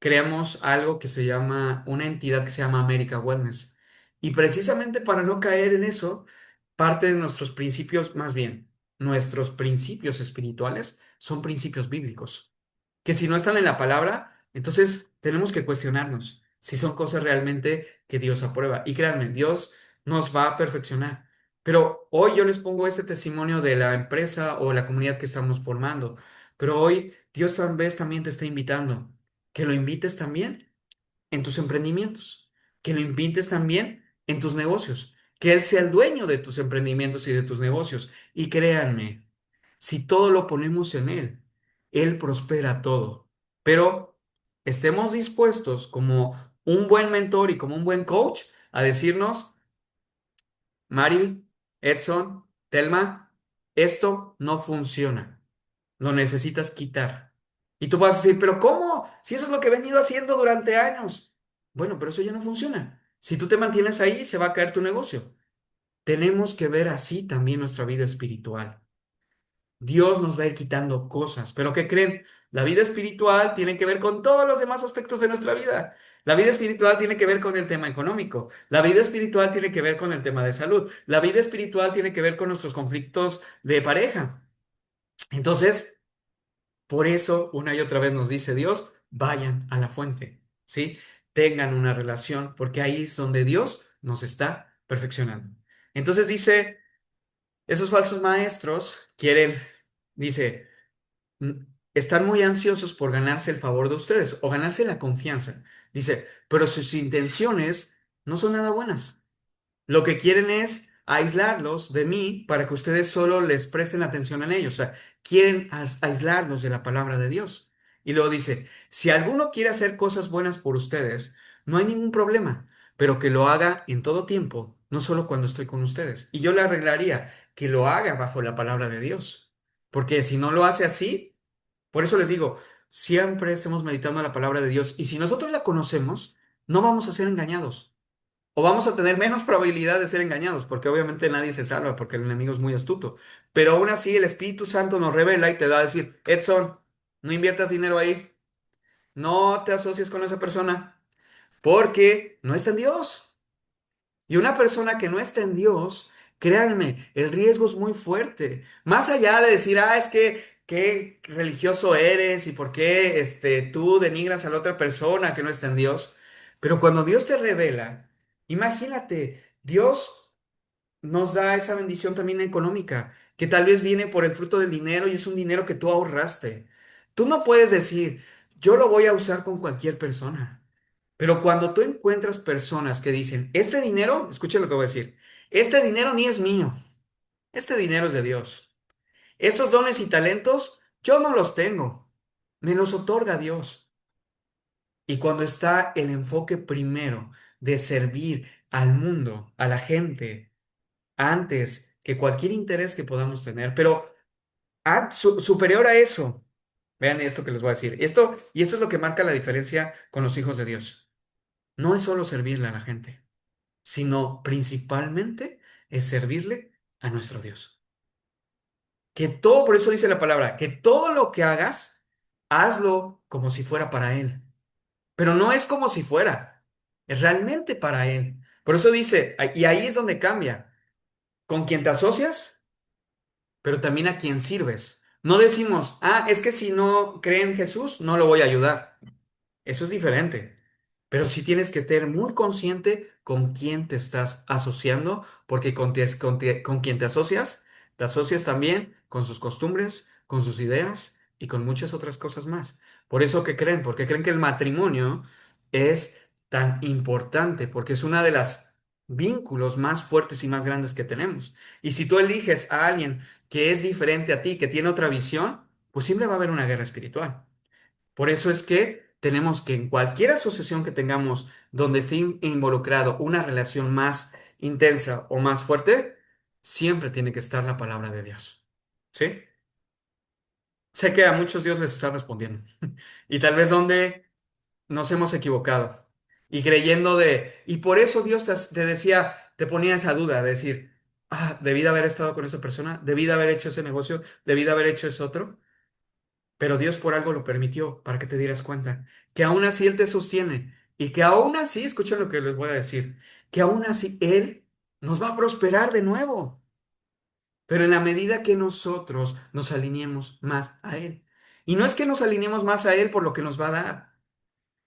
creamos algo que se llama, una entidad que se llama America Wellness. Y precisamente para no caer en eso, parte de nuestros principios, más bien, nuestros principios espirituales son principios bíblicos que si no están en la palabra, entonces tenemos que cuestionarnos si son cosas realmente que Dios aprueba. Y créanme, Dios nos va a perfeccionar. Pero hoy yo les pongo este testimonio de la empresa o la comunidad que estamos formando. Pero hoy Dios tal vez también te está invitando, que lo invites también en tus emprendimientos, que lo invites también en tus negocios, que Él sea el dueño de tus emprendimientos y de tus negocios. Y créanme, si todo lo ponemos en Él, Él prospera todo. Pero estemos dispuestos como un buen mentor y como un buen coach a decirnos, Mari, Edson, Telma, esto no funciona. Lo necesitas quitar. Y tú vas a decir, pero ¿cómo? Si eso es lo que he venido haciendo durante años. Bueno, pero eso ya no funciona. Si tú te mantienes ahí, se va a caer tu negocio. Tenemos que ver así también nuestra vida espiritual. Dios nos va a ir quitando cosas, pero ¿qué creen? La vida espiritual tiene que ver con todos los demás aspectos de nuestra vida. La vida espiritual tiene que ver con el tema económico. La vida espiritual tiene que ver con el tema de salud. La vida espiritual tiene que ver con nuestros conflictos de pareja. Entonces, por eso, una y otra vez nos dice Dios, vayan a la fuente, ¿sí? Tengan una relación, porque ahí es donde Dios nos está perfeccionando. Entonces dice, esos falsos maestros quieren, dice, "Mm, están muy ansiosos por ganarse el favor de ustedes o ganarse la confianza. Dice, pero sus intenciones no son nada buenas. Lo que quieren es aislarlos de mí para que ustedes solo les presten atención en ellos. O sea, quieren aislarlos de la palabra de Dios. Y luego dice, si alguno quiere hacer cosas buenas por ustedes, no hay ningún problema, pero que lo haga en todo tiempo, no solo cuando estoy con ustedes. Y yo le arreglaría que lo haga bajo la palabra de Dios. Porque si no lo hace así, por eso les digo, siempre estemos meditando la palabra de Dios. Y si nosotros la conocemos, no vamos a ser engañados. O vamos a tener menos probabilidad de ser engañados, porque obviamente nadie se salva, porque el enemigo es muy astuto. Pero aún así el Espíritu Santo nos revela y te da a decir, Edson, no inviertas dinero ahí, no te asocies con esa persona, porque no está en Dios. Y una persona que no está en Dios, créanme, el riesgo es muy fuerte. Más allá de decir, es que qué religioso eres y por qué tú denigras a la otra persona que no está en Dios. Pero cuando Dios te revela, imagínate, Dios nos da esa bendición también económica, que tal vez viene por el fruto del dinero y es un dinero que tú ahorraste. Tú no puedes decir, yo lo voy a usar con cualquier persona. Pero cuando tú encuentras personas que dicen, este dinero, escuchen lo que voy a decir, este dinero ni es mío, este dinero es de Dios. Estos dones y talentos, yo no los tengo, me los otorga Dios. Y cuando está el enfoque primero de servir al mundo, a la gente, antes que cualquier interés que podamos tener, pero superior a eso, vean esto que les voy a decir, esto es lo que marca la diferencia con los hijos de Dios. No es solo servirle a la gente, sino principalmente es servirle a nuestro Dios. Que todo, por eso dice la palabra, que todo lo que hagas, hazlo como si fuera para Él. Pero no es como si fuera, es realmente para Él. Por eso dice, y ahí es donde cambia, con quien te asocias, pero también a quien sirves. No decimos, es que si no cree en Jesús, no lo voy a ayudar. Eso es diferente. Pero sí tienes que estar muy consciente con quién te estás asociando, porque con quien te asocias también con sus costumbres, con sus ideas y con muchas otras cosas más. Por eso que creen, porque creen que el matrimonio es tan importante, porque es una de las vínculos más fuertes y más grandes que tenemos. Y si tú eliges a alguien que es diferente a ti, que tiene otra visión, pues siempre va a haber una guerra espiritual. Por eso es que tenemos que en cualquier asociación que tengamos donde esté involucrado una relación más intensa o más fuerte, siempre tiene que estar la palabra de Dios. ¿Sí? Sé que a muchos Dios les está respondiendo. Y tal vez donde nos hemos equivocado. Y creyendo y por eso Dios te decía, te ponía esa duda de decir, debí de haber estado con esa persona, debí de haber hecho ese negocio, debí de haber hecho ese otro. Pero Dios por algo lo permitió, para que te dieras cuenta, que aún así Él te sostiene y que aún así, escuchen lo que les voy a decir, que aún así Él nos va a prosperar de nuevo, pero en la medida que nosotros nos alineemos más a Él. Y no es que nos alineemos más a Él por lo que nos va a dar,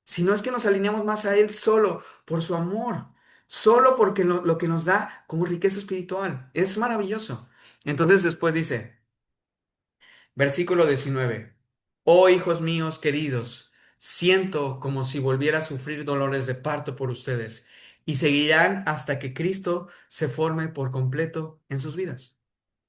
sino es que nos alineamos más a Él solo por su amor, solo porque lo que nos da como riqueza espiritual. Es maravilloso. Entonces después dice... Versículo 19. Oh hijos míos queridos, siento como si volviera a sufrir dolores de parto por ustedes y seguirán hasta que Cristo se forme por completo en sus vidas.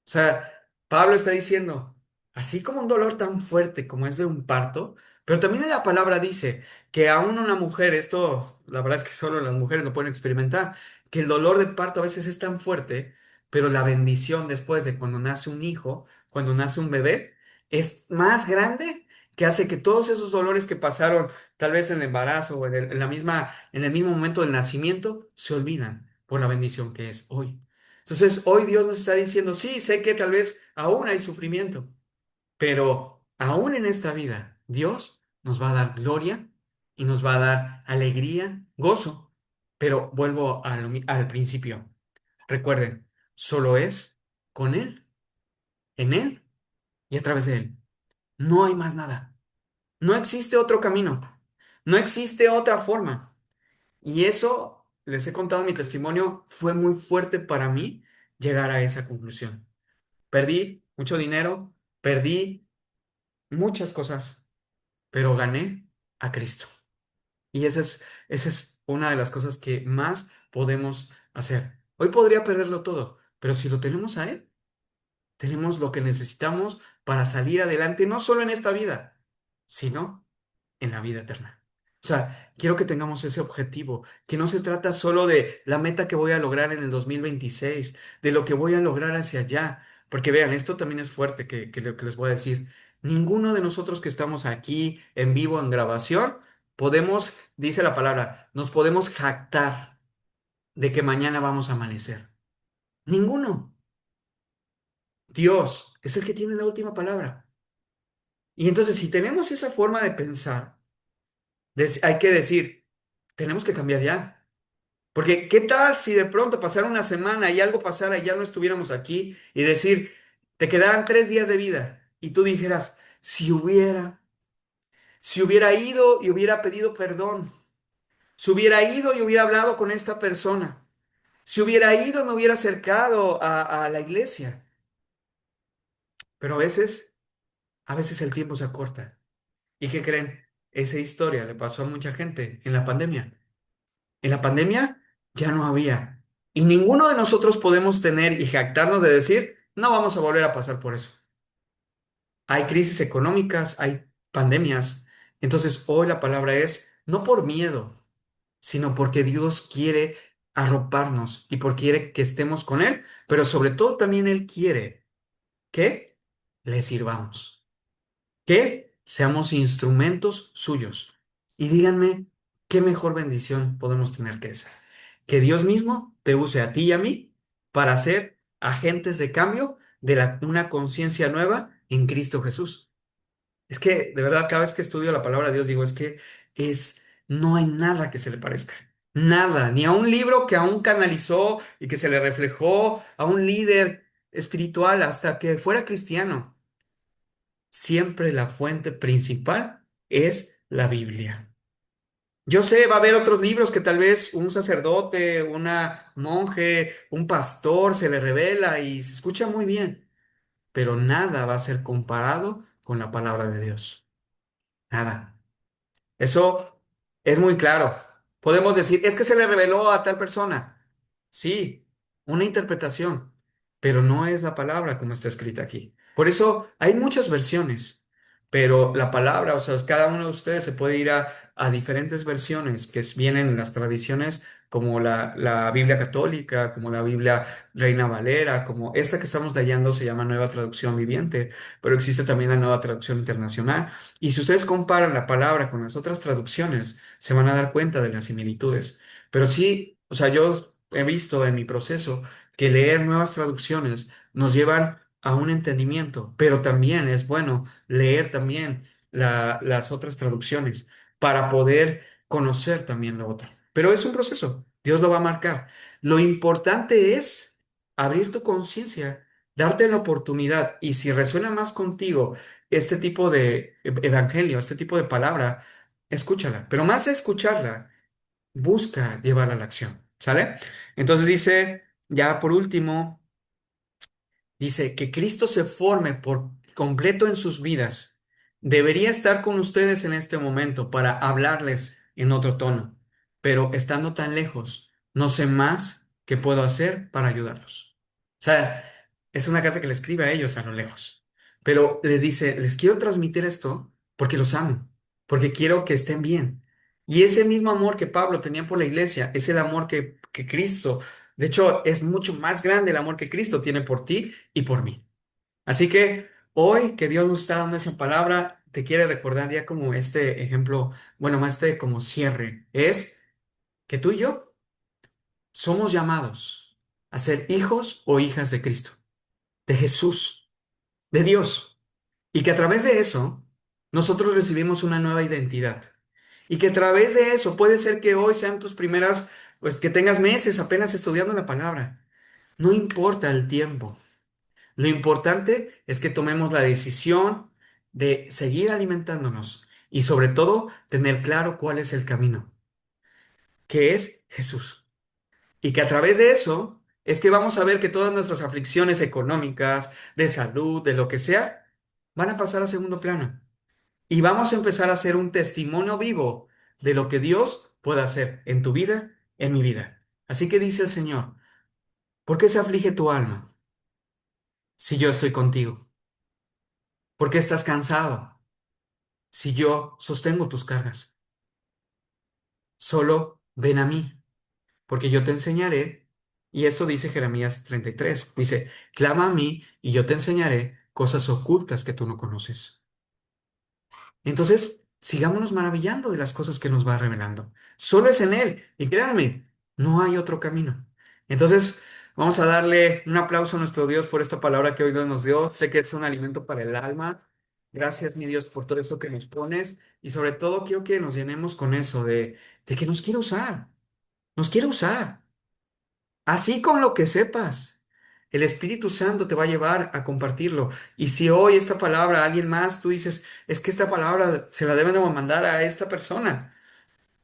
O sea, Pablo está diciendo, así como un dolor tan fuerte como es de un parto, pero también en la palabra dice que aún una mujer, esto la verdad es que solo las mujeres lo pueden experimentar, que el dolor de parto a veces es tan fuerte, pero la bendición después de cuando nace un hijo, cuando nace un bebé, es más grande que hace que todos esos dolores que pasaron tal vez en el embarazo o en el mismo momento del nacimiento se olvidan por la bendición que es hoy. Entonces, hoy Dios nos está diciendo, sí, sé que tal vez aún hay sufrimiento, pero aún en esta vida, Dios nos va a dar gloria y nos va a dar alegría, gozo. Pero vuelvo al principio. Recuerden, solo es con Él, en Él y a través de Él. No hay más nada. No existe otro camino. No existe otra forma. Y eso, les he contado mi testimonio, fue muy fuerte para mí llegar a esa conclusión. Perdí mucho dinero, perdí muchas cosas, pero gané a Cristo. Y esa es una de las cosas que más podemos hacer. Hoy podría perderlo todo, pero si lo tenemos a Él, tenemos lo que necesitamos para salir adelante, no solo en esta vida, sino en la vida eterna. O sea, quiero que tengamos ese objetivo, que no se trata solo de la meta que voy a lograr en el 2026, de lo que voy a lograr hacia allá. Porque vean, esto también es fuerte que lo que les voy a decir. Ninguno de nosotros que estamos aquí en vivo, en grabación, podemos, dice la palabra, nos podemos jactar de que mañana vamos a amanecer? Ninguno. Dios es el que tiene la última palabra. Y entonces, si tenemos esa forma de pensar, hay que decir, tenemos que cambiar ya. Porque, ¿qué tal si de pronto pasara una semana y algo pasara y ya no estuviéramos aquí y decir, te quedaran 3 días de vida y tú dijeras, si hubiera ido y hubiera pedido perdón, si hubiera ido y hubiera hablado con esta persona, si hubiera ido y me hubiera acercado a la iglesia? Pero a veces el tiempo se acorta. ¿Y qué creen? Esa historia le pasó a mucha gente en la pandemia. En la pandemia ya no había. Y ninguno de nosotros podemos tener y jactarnos de decir, no vamos a volver a pasar por eso. Hay crisis económicas, hay pandemias. Entonces hoy la palabra es, no por miedo, sino porque Dios quiere arroparnos y porque quiere que estemos con Él, pero sobre todo también Él quiere que le sirvamos, que seamos instrumentos suyos. Y díganme, ¿qué mejor bendición podemos tener que esa? Que Dios mismo te use a ti y a mí para ser agentes de cambio de una conciencia nueva en Cristo Jesús. Es que, de verdad, cada vez que estudio la palabra de Dios, digo, es que no hay nada que se le parezca. Nada, ni a un libro que aún canalizó y que se le reflejó a un líder espiritual hasta que fuera cristiano. Siempre la fuente principal es la Biblia. Yo sé, va a haber otros libros que tal vez un sacerdote, una monje, un pastor se le revela y se escucha muy bien, pero nada va a ser comparado con la palabra de Dios. Nada. Eso es muy claro. Podemos decir, es que se le reveló a tal persona. Sí, una interpretación, pero no es la palabra como está escrita aquí. Por eso hay muchas versiones, pero la palabra, o sea, cada uno de ustedes se puede ir a diferentes versiones que vienen en las tradiciones, como la Biblia católica, como la Biblia Reina Valera, como esta que estamos leyendo se llama Nueva Traducción Viviente, pero existe también la Nueva Traducción Internacional. Y si ustedes comparan la palabra con las otras traducciones, se van a dar cuenta de las similitudes. Pero sí, o sea, yo he visto en mi proceso que leer nuevas traducciones nos llevan a un entendimiento, pero también es bueno leer también las otras traducciones para poder conocer también lo otro. Pero es un proceso, Dios lo va a marcar. Lo importante es abrir tu conciencia, darte la oportunidad y si resuena más contigo este tipo de evangelio, este tipo de palabra, escúchala. Pero más de escucharla, busca llevarla a la acción. ¿Sale? Entonces dice, ya por último, dice que Cristo se forme por completo en sus vidas. Debería estar con ustedes en este momento para hablarles en otro tono, pero estando tan lejos, no sé más qué puedo hacer para ayudarlos. O sea, es una carta que le escribe a ellos a lo lejos, pero les dice, les quiero transmitir esto porque los amo, porque quiero que estén bien. Y ese mismo amor que Pablo tenía por la iglesia es el amor que Cristo, de hecho, es mucho más grande el amor que Cristo tiene por ti y por mí. Así que hoy que Dios nos está dando esa palabra, te quiere recordar ya como este ejemplo, bueno, más este como cierre, es que tú y yo somos llamados a ser hijos o hijas de Cristo, de Jesús, de Dios, y que a través de eso nosotros recibimos una nueva identidad. Y que a través de eso puede ser que hoy sean tus primeras, pues que tengas meses apenas estudiando la palabra. No importa el tiempo. Lo importante es que tomemos la decisión de seguir alimentándonos y sobre todo tener claro cuál es el camino, que es Jesús. Y que a través de eso es que vamos a ver que todas nuestras aflicciones económicas, de salud, de lo que sea, van a pasar a segundo plano. Y vamos a empezar a hacer un testimonio vivo de lo que Dios puede hacer en tu vida, en mi vida. Así que dice el Señor, ¿por qué se aflige tu alma si yo estoy contigo? ¿Por qué estás cansado si yo sostengo tus cargas? Solo ven a mí, porque yo te enseñaré. Y esto dice Jeremías 33. Dice, clama a mí y yo te enseñaré cosas ocultas que tú no conoces. Entonces, sigámonos maravillando de las cosas que nos va revelando. Solo es en Él. Y créanme, no hay otro camino. Entonces, vamos a darle un aplauso a nuestro Dios por esta palabra que hoy Dios nos dio. Sé que es un alimento para el alma. Gracias, mi Dios, por todo eso que nos pones. Y sobre todo, quiero que nos llenemos con eso de que nos quiere usar. Nos quiere usar. Así con lo que sepas. El Espíritu Santo te va a llevar a compartirlo. Y si hoy esta palabra a alguien más, tú dices, es que esta palabra se la deben de mandar a esta persona.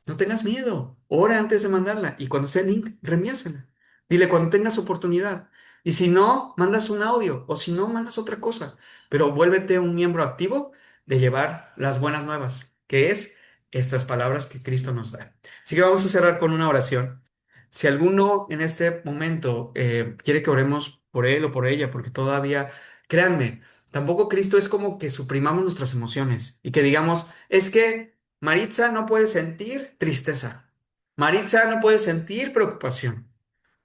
No tengas miedo. Ora antes de mandarla. Y cuando esté el link, reenvíasela. Dile cuando tengas oportunidad. Y si no, mandas un audio. O si no, mandas otra cosa. Pero vuélvete un miembro activo de llevar las buenas nuevas, que es estas palabras que Cristo nos da. Así que vamos a cerrar con una oración. Si alguno en este momento quiere que oremos por él o por ella, porque todavía, créanme, tampoco Cristo es como que suprimamos nuestras emociones y que digamos, es que Maritza no puede sentir tristeza. Maritza no puede sentir preocupación.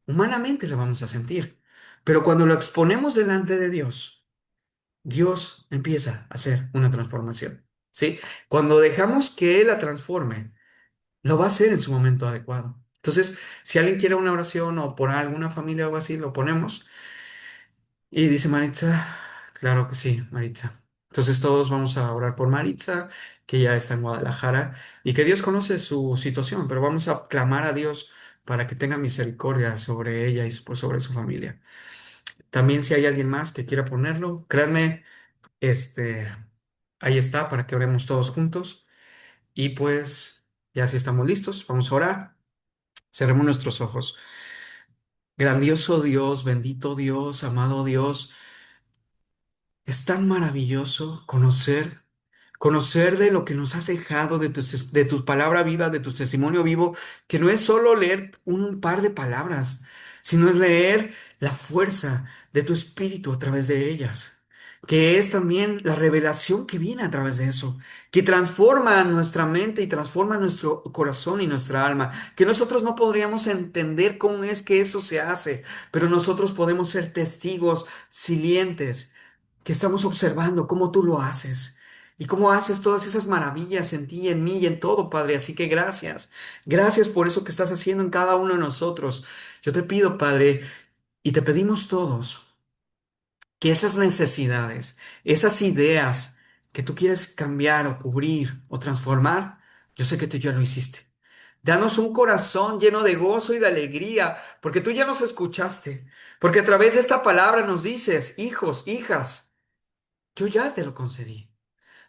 Humanamente lo vamos a sentir. Pero cuando lo exponemos delante de Dios, Dios empieza a hacer una transformación. ¿Sí? Cuando dejamos que Él la transforme, lo va a hacer en su momento adecuado. Entonces, si alguien quiere una oración o por alguna familia o algo así, lo ponemos. Y dice Maritza, claro que sí, Maritza. Entonces todos vamos a orar por Maritza, que ya está en Guadalajara, y que Dios conoce su situación, pero vamos a clamar a Dios para que tenga misericordia sobre ella y sobre su familia. También si hay alguien más que quiera ponerlo, créanme, este, ahí está para que oremos todos juntos. Y pues, ya si estamos listos, vamos a orar. Cerremos nuestros ojos. Grandioso Dios, bendito Dios, amado Dios. Es tan maravilloso conocer de lo que nos has dejado, de tu palabra viva, de tu testimonio vivo, que no es solo leer un par de palabras, sino es leer la fuerza de tu espíritu a través de ellas, que es también la revelación que viene a través de eso, que transforma nuestra mente y transforma nuestro corazón y nuestra alma, que nosotros no podríamos entender cómo es que eso se hace, pero nosotros podemos ser testigos silientes que estamos observando cómo tú lo haces y cómo haces todas esas maravillas en ti, en mí y en todo, Padre. Así que gracias. Gracias por eso que estás haciendo en cada uno de nosotros. Yo te pido, Padre, y te pedimos todos que esas necesidades, esas ideas que tú quieres cambiar o cubrir o transformar, yo sé que tú ya lo hiciste. Danos un corazón lleno de gozo y de alegría, porque tú ya nos escuchaste, porque a través de esta palabra nos dices, hijos, hijas, yo ya te lo concedí.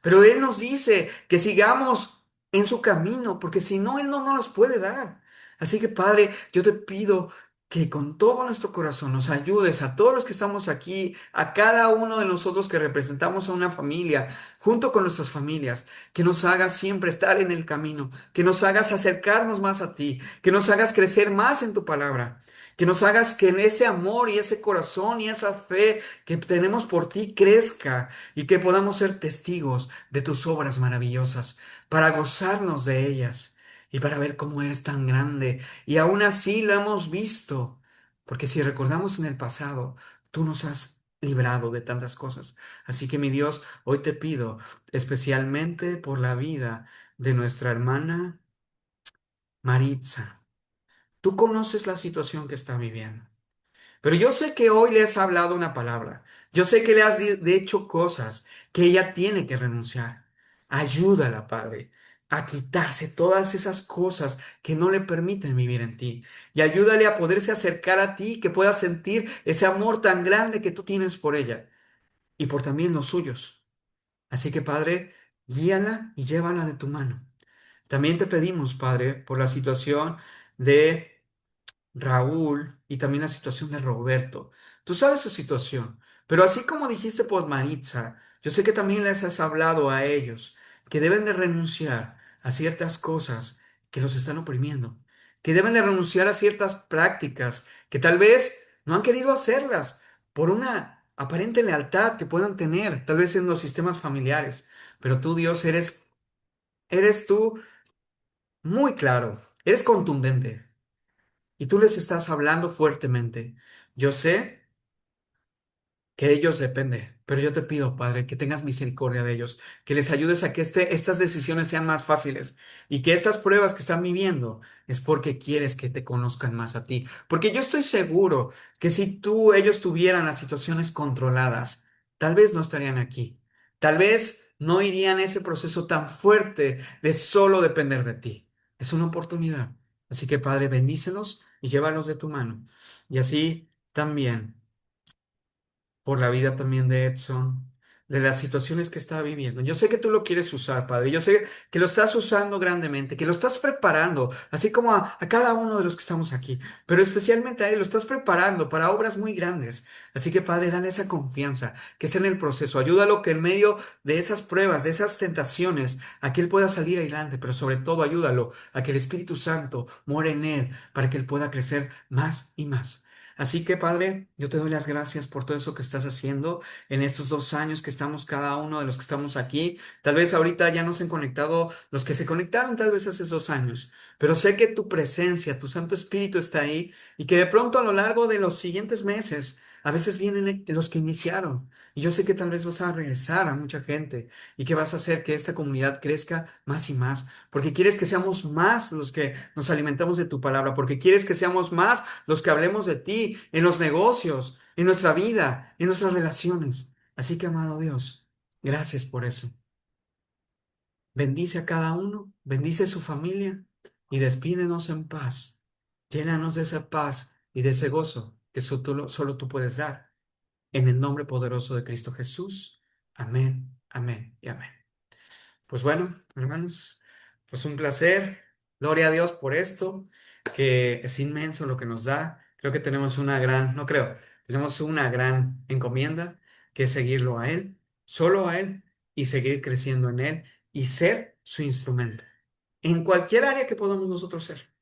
Pero Él nos dice que sigamos en su camino, porque si no, Él no nos los puede dar. Así que, Padre, yo te pido que con todo nuestro corazón nos ayudes a todos los que estamos aquí, a cada uno de nosotros que representamos a una familia, junto con nuestras familias, que nos hagas siempre estar en el camino, que nos hagas acercarnos más a ti, que nos hagas crecer más en tu palabra. Que nos hagas que en ese amor y ese corazón y esa fe que tenemos por ti crezca y que podamos ser testigos de tus obras maravillosas, para gozarnos de ellas y para ver cómo eres tan grande. Y aún así lo hemos visto, porque si recordamos en el pasado, tú nos has librado de tantas cosas. Así que mi Dios, hoy te pido especialmente por la vida de nuestra hermana Maritza. Tú conoces la situación que está viviendo. Pero yo sé que hoy le has hablado una palabra. Yo sé que le has dicho cosas que ella tiene que renunciar. Ayúdala, Padre, a quitarse todas esas cosas que no le permiten vivir en ti. Y ayúdale a poderse acercar a ti, que pueda sentir ese amor tan grande que tú tienes por ella y por también los suyos. Así que, Padre, guíala y llévala de tu mano. También te pedimos, Padre, por la situación de Raúl y también la situación de Roberto. Tú sabes su situación, pero así como dijiste por Maritza, yo sé que también les has hablado a ellos que deben de renunciar a ciertas cosas que los están oprimiendo, que deben de renunciar a ciertas prácticas que tal vez no han querido hacerlas por una aparente lealtad que puedan tener, tal vez en los sistemas familiares. Pero tú, Dios, eres tú muy claro, eres contundente. Y tú les estás hablando fuertemente. Yo sé que de ellos depende. Pero yo te pido, Padre, que tengas misericordia de ellos, que les ayudes a que estas decisiones sean más fáciles y que estas pruebas que están viviendo es porque quieres que te conozcan más a ti. Porque yo estoy seguro que si ellos tuvieran las situaciones controladas, tal vez no estarían aquí. Tal vez no irían a ese proceso tan fuerte de solo depender de ti. Es una oportunidad. Así que, Padre, bendícelos y llévalos de tu mano. Y así también por la vida también de Edson, de las situaciones que está viviendo. Yo sé que tú lo quieres usar, Padre. Yo sé que lo estás usando grandemente, que lo estás preparando, así como a cada uno de los que estamos aquí, pero especialmente a él lo estás preparando para obras muy grandes. Así que, Padre, dale esa confianza, que esté en el proceso. Ayúdalo que en medio de esas pruebas, de esas tentaciones, a que él pueda salir adelante, pero sobre todo ayúdalo a que el Espíritu Santo more en él para que él pueda crecer más y más. Así que, Padre, yo te doy las gracias por todo eso que estás haciendo en estos 2 años que estamos cada uno de los que estamos aquí. Tal vez ahorita ya no se han conectado los que se conectaron tal vez hace 2 años, pero sé que tu presencia, tu Santo Espíritu está ahí y que de pronto a lo largo de los siguientes meses, a veces vienen los que iniciaron. Y yo sé que tal vez vas a regresar a mucha gente y que vas a hacer que esta comunidad crezca más y más, porque quieres que seamos más los que nos alimentamos de tu palabra, porque quieres que seamos más los que hablemos de ti en los negocios, en nuestra vida, en nuestras relaciones. Así que, amado Dios, gracias por eso. Bendice a cada uno, bendice a su familia y despídenos en paz. Llénanos de esa paz y de ese gozo que solo tú puedes dar. En el nombre poderoso de Cristo Jesús. Amén, amén y amén. Pues bueno, hermanos, pues un placer. Gloria a Dios por esto, que es inmenso lo que nos da. Creo que tenemos una gran, no creo, tenemos una gran encomienda, que es seguirlo a Él, solo a Él, y seguir creciendo en Él y ser su instrumento. En cualquier área que podamos nosotros ser.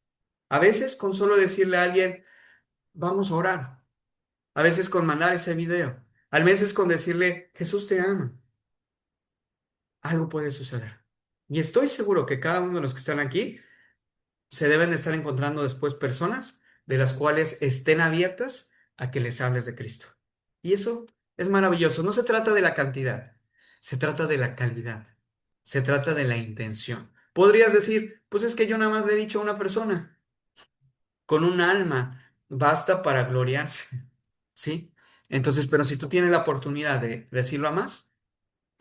A veces con solo decirle a alguien, vamos a orar. A veces con mandar ese video. A veces con decirle, Jesús te ama. Algo puede suceder. Y estoy seguro que cada uno de los que están aquí se deben de estar encontrando después personas de las cuales estén abiertas a que les hables de Cristo. Y eso es maravilloso. No se trata de la cantidad, se trata de la calidad, se trata de la intención. Podrías decir, pues es que yo nada más le he dicho a una persona, con un alma, basta para gloriarse, ¿sí? Entonces, pero si tú tienes la oportunidad de decirlo a más,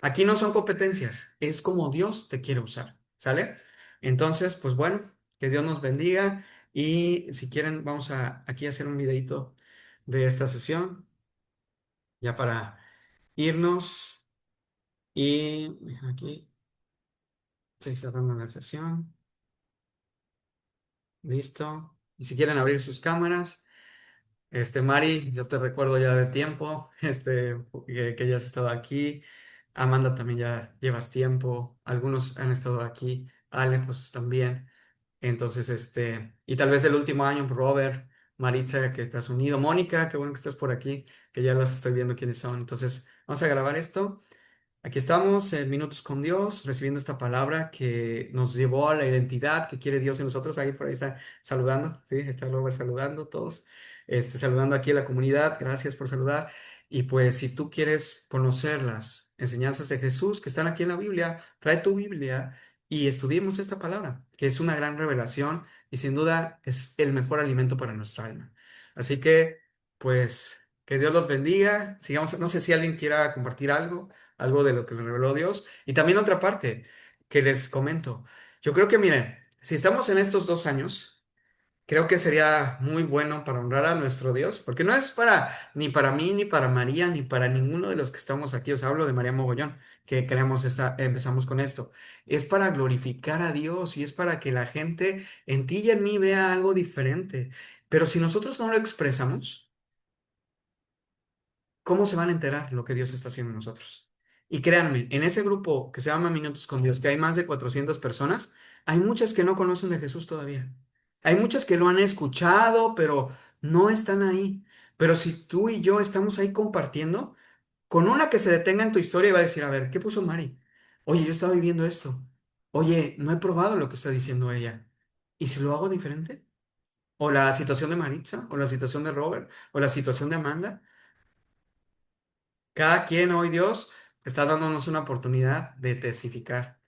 aquí no son competencias, es como Dios te quiere usar, ¿sale? Entonces, pues bueno, que Dios nos bendiga y si quieren vamos a aquí a hacer un videito de esta sesión, ya para irnos y aquí estoy cerrando la sesión, listo. Y si quieren abrir sus cámaras. Mari, yo te recuerdo ya de tiempo, que ya has estado aquí. Amanda también ya llevas tiempo. Algunos han estado aquí. Ale, pues también. Entonces, y tal vez del último año, Robert, Maritza, que te has unido. Mónica, qué bueno que estás por aquí, que ya los estoy viendo quiénes son. Entonces, vamos a grabar esto. Aquí estamos en Minutos con Dios, recibiendo esta palabra que nos llevó a la identidad que quiere Dios en nosotros. Ahí por ahí está saludando, sí, está Robert saludando todos, saludando aquí a la comunidad. Gracias por saludar. Y pues si tú quieres conocer las enseñanzas de Jesús que están aquí en la Biblia, trae tu Biblia y estudiemos esta palabra, que es una gran revelación y sin duda es el mejor alimento para nuestra alma. Así que, pues, que Dios los bendiga. Sigamos, no sé si alguien quiera compartir algo de lo que le reveló Dios. Y también otra parte que les comento. Yo creo que, miren, si estamos en estos 2 años, creo que sería muy bueno para honrar a nuestro Dios, porque no es ni para mí, ni para María, ni para ninguno de los que estamos aquí. Os hablo de María Mogollón, que empezamos con esto. Es para glorificar a Dios y es para que la gente en ti y en mí vea algo diferente. Pero si nosotros no lo expresamos, ¿cómo se van a enterar lo que Dios está haciendo en nosotros? Y créanme, en ese grupo que se llama Minutos con Dios, que hay más de 400 personas, hay muchas que no conocen de Jesús todavía. Hay muchas que lo han escuchado, pero no están ahí. Pero si tú y yo estamos ahí compartiendo, con una que se detenga en tu historia y va a decir, a ver, ¿qué puso Mari? Oye, yo estaba viviendo esto. Oye, no he probado lo que está diciendo ella. ¿Y si lo hago diferente? O la situación de Maritza, o la situación de Robert, o la situación de Amanda. Cada quien hoy Dios está dándonos una oportunidad de testificar.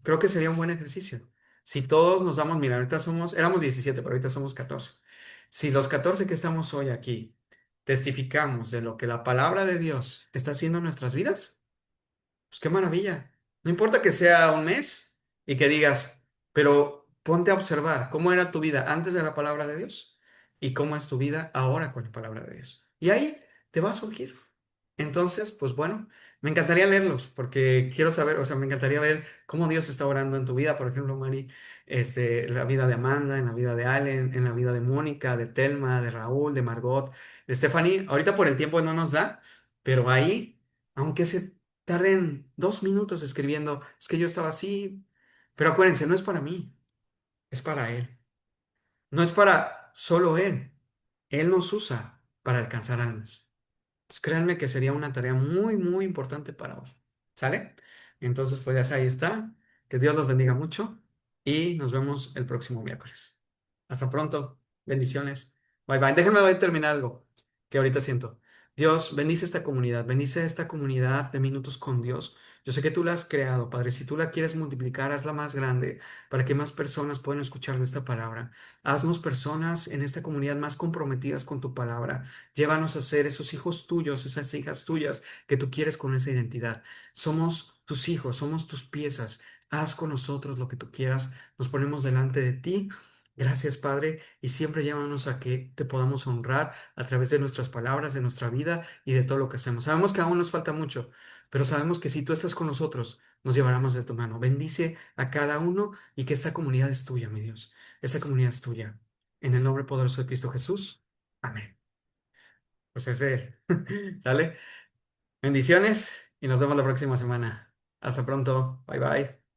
Creo que sería un buen ejercicio. Si todos nos damos, mira, ahorita éramos 17, pero ahorita somos 14. Si los 14 que estamos hoy aquí testificamos de lo que la palabra de Dios está haciendo en nuestras vidas, pues qué maravilla. No importa que sea un mes y que digas, pero ponte a observar cómo era tu vida antes de la palabra de Dios y cómo es tu vida ahora con la palabra de Dios. Y ahí te va a surgir. Entonces, pues bueno, me encantaría leerlos porque quiero saber, o sea, me encantaría ver cómo Dios está orando en tu vida, por ejemplo, Mari, la vida de Amanda, en la vida de Allen, en la vida de Mónica, de Telma, de Raúl, de Margot, de Stephanie. Ahorita por el tiempo no nos da, pero ahí, aunque se tarden 2 minutos escribiendo, es que yo estaba así, pero acuérdense, no es para mí, es para Él. No es para solo Él. Él nos usa para alcanzar almas. Pues créanme que sería una tarea muy, muy importante para hoy. ¿Sale? Entonces, pues ahí está. Que Dios los bendiga mucho y nos vemos el próximo miércoles. Hasta pronto. Bendiciones. Bye bye. Déjenme terminar algo que ahorita siento. Dios, bendice esta comunidad de minutos con Dios. Yo sé que tú la has creado, Padre. Si tú la quieres multiplicar, hazla más grande para que más personas puedan escuchar de esta palabra. Haznos personas en esta comunidad más comprometidas con tu palabra. Llévanos a ser esos hijos tuyos, esas hijas tuyas que tú quieres con esa identidad. Somos tus hijos, somos tus piezas. Haz con nosotros lo que tú quieras. Nos ponemos delante de ti. Gracias, Padre, y siempre llévanos a que te podamos honrar a través de nuestras palabras, de nuestra vida y de todo lo que hacemos. Sabemos que aún nos falta mucho, pero sabemos que si tú estás con nosotros, nos llevaremos de tu mano. Bendice a cada uno y que esta comunidad es tuya, mi Dios. Esta comunidad es tuya. En el nombre poderoso de Cristo Jesús. Amén. Pues es Él. ¿Sale? Bendiciones y nos vemos la próxima semana. Hasta pronto. Bye bye.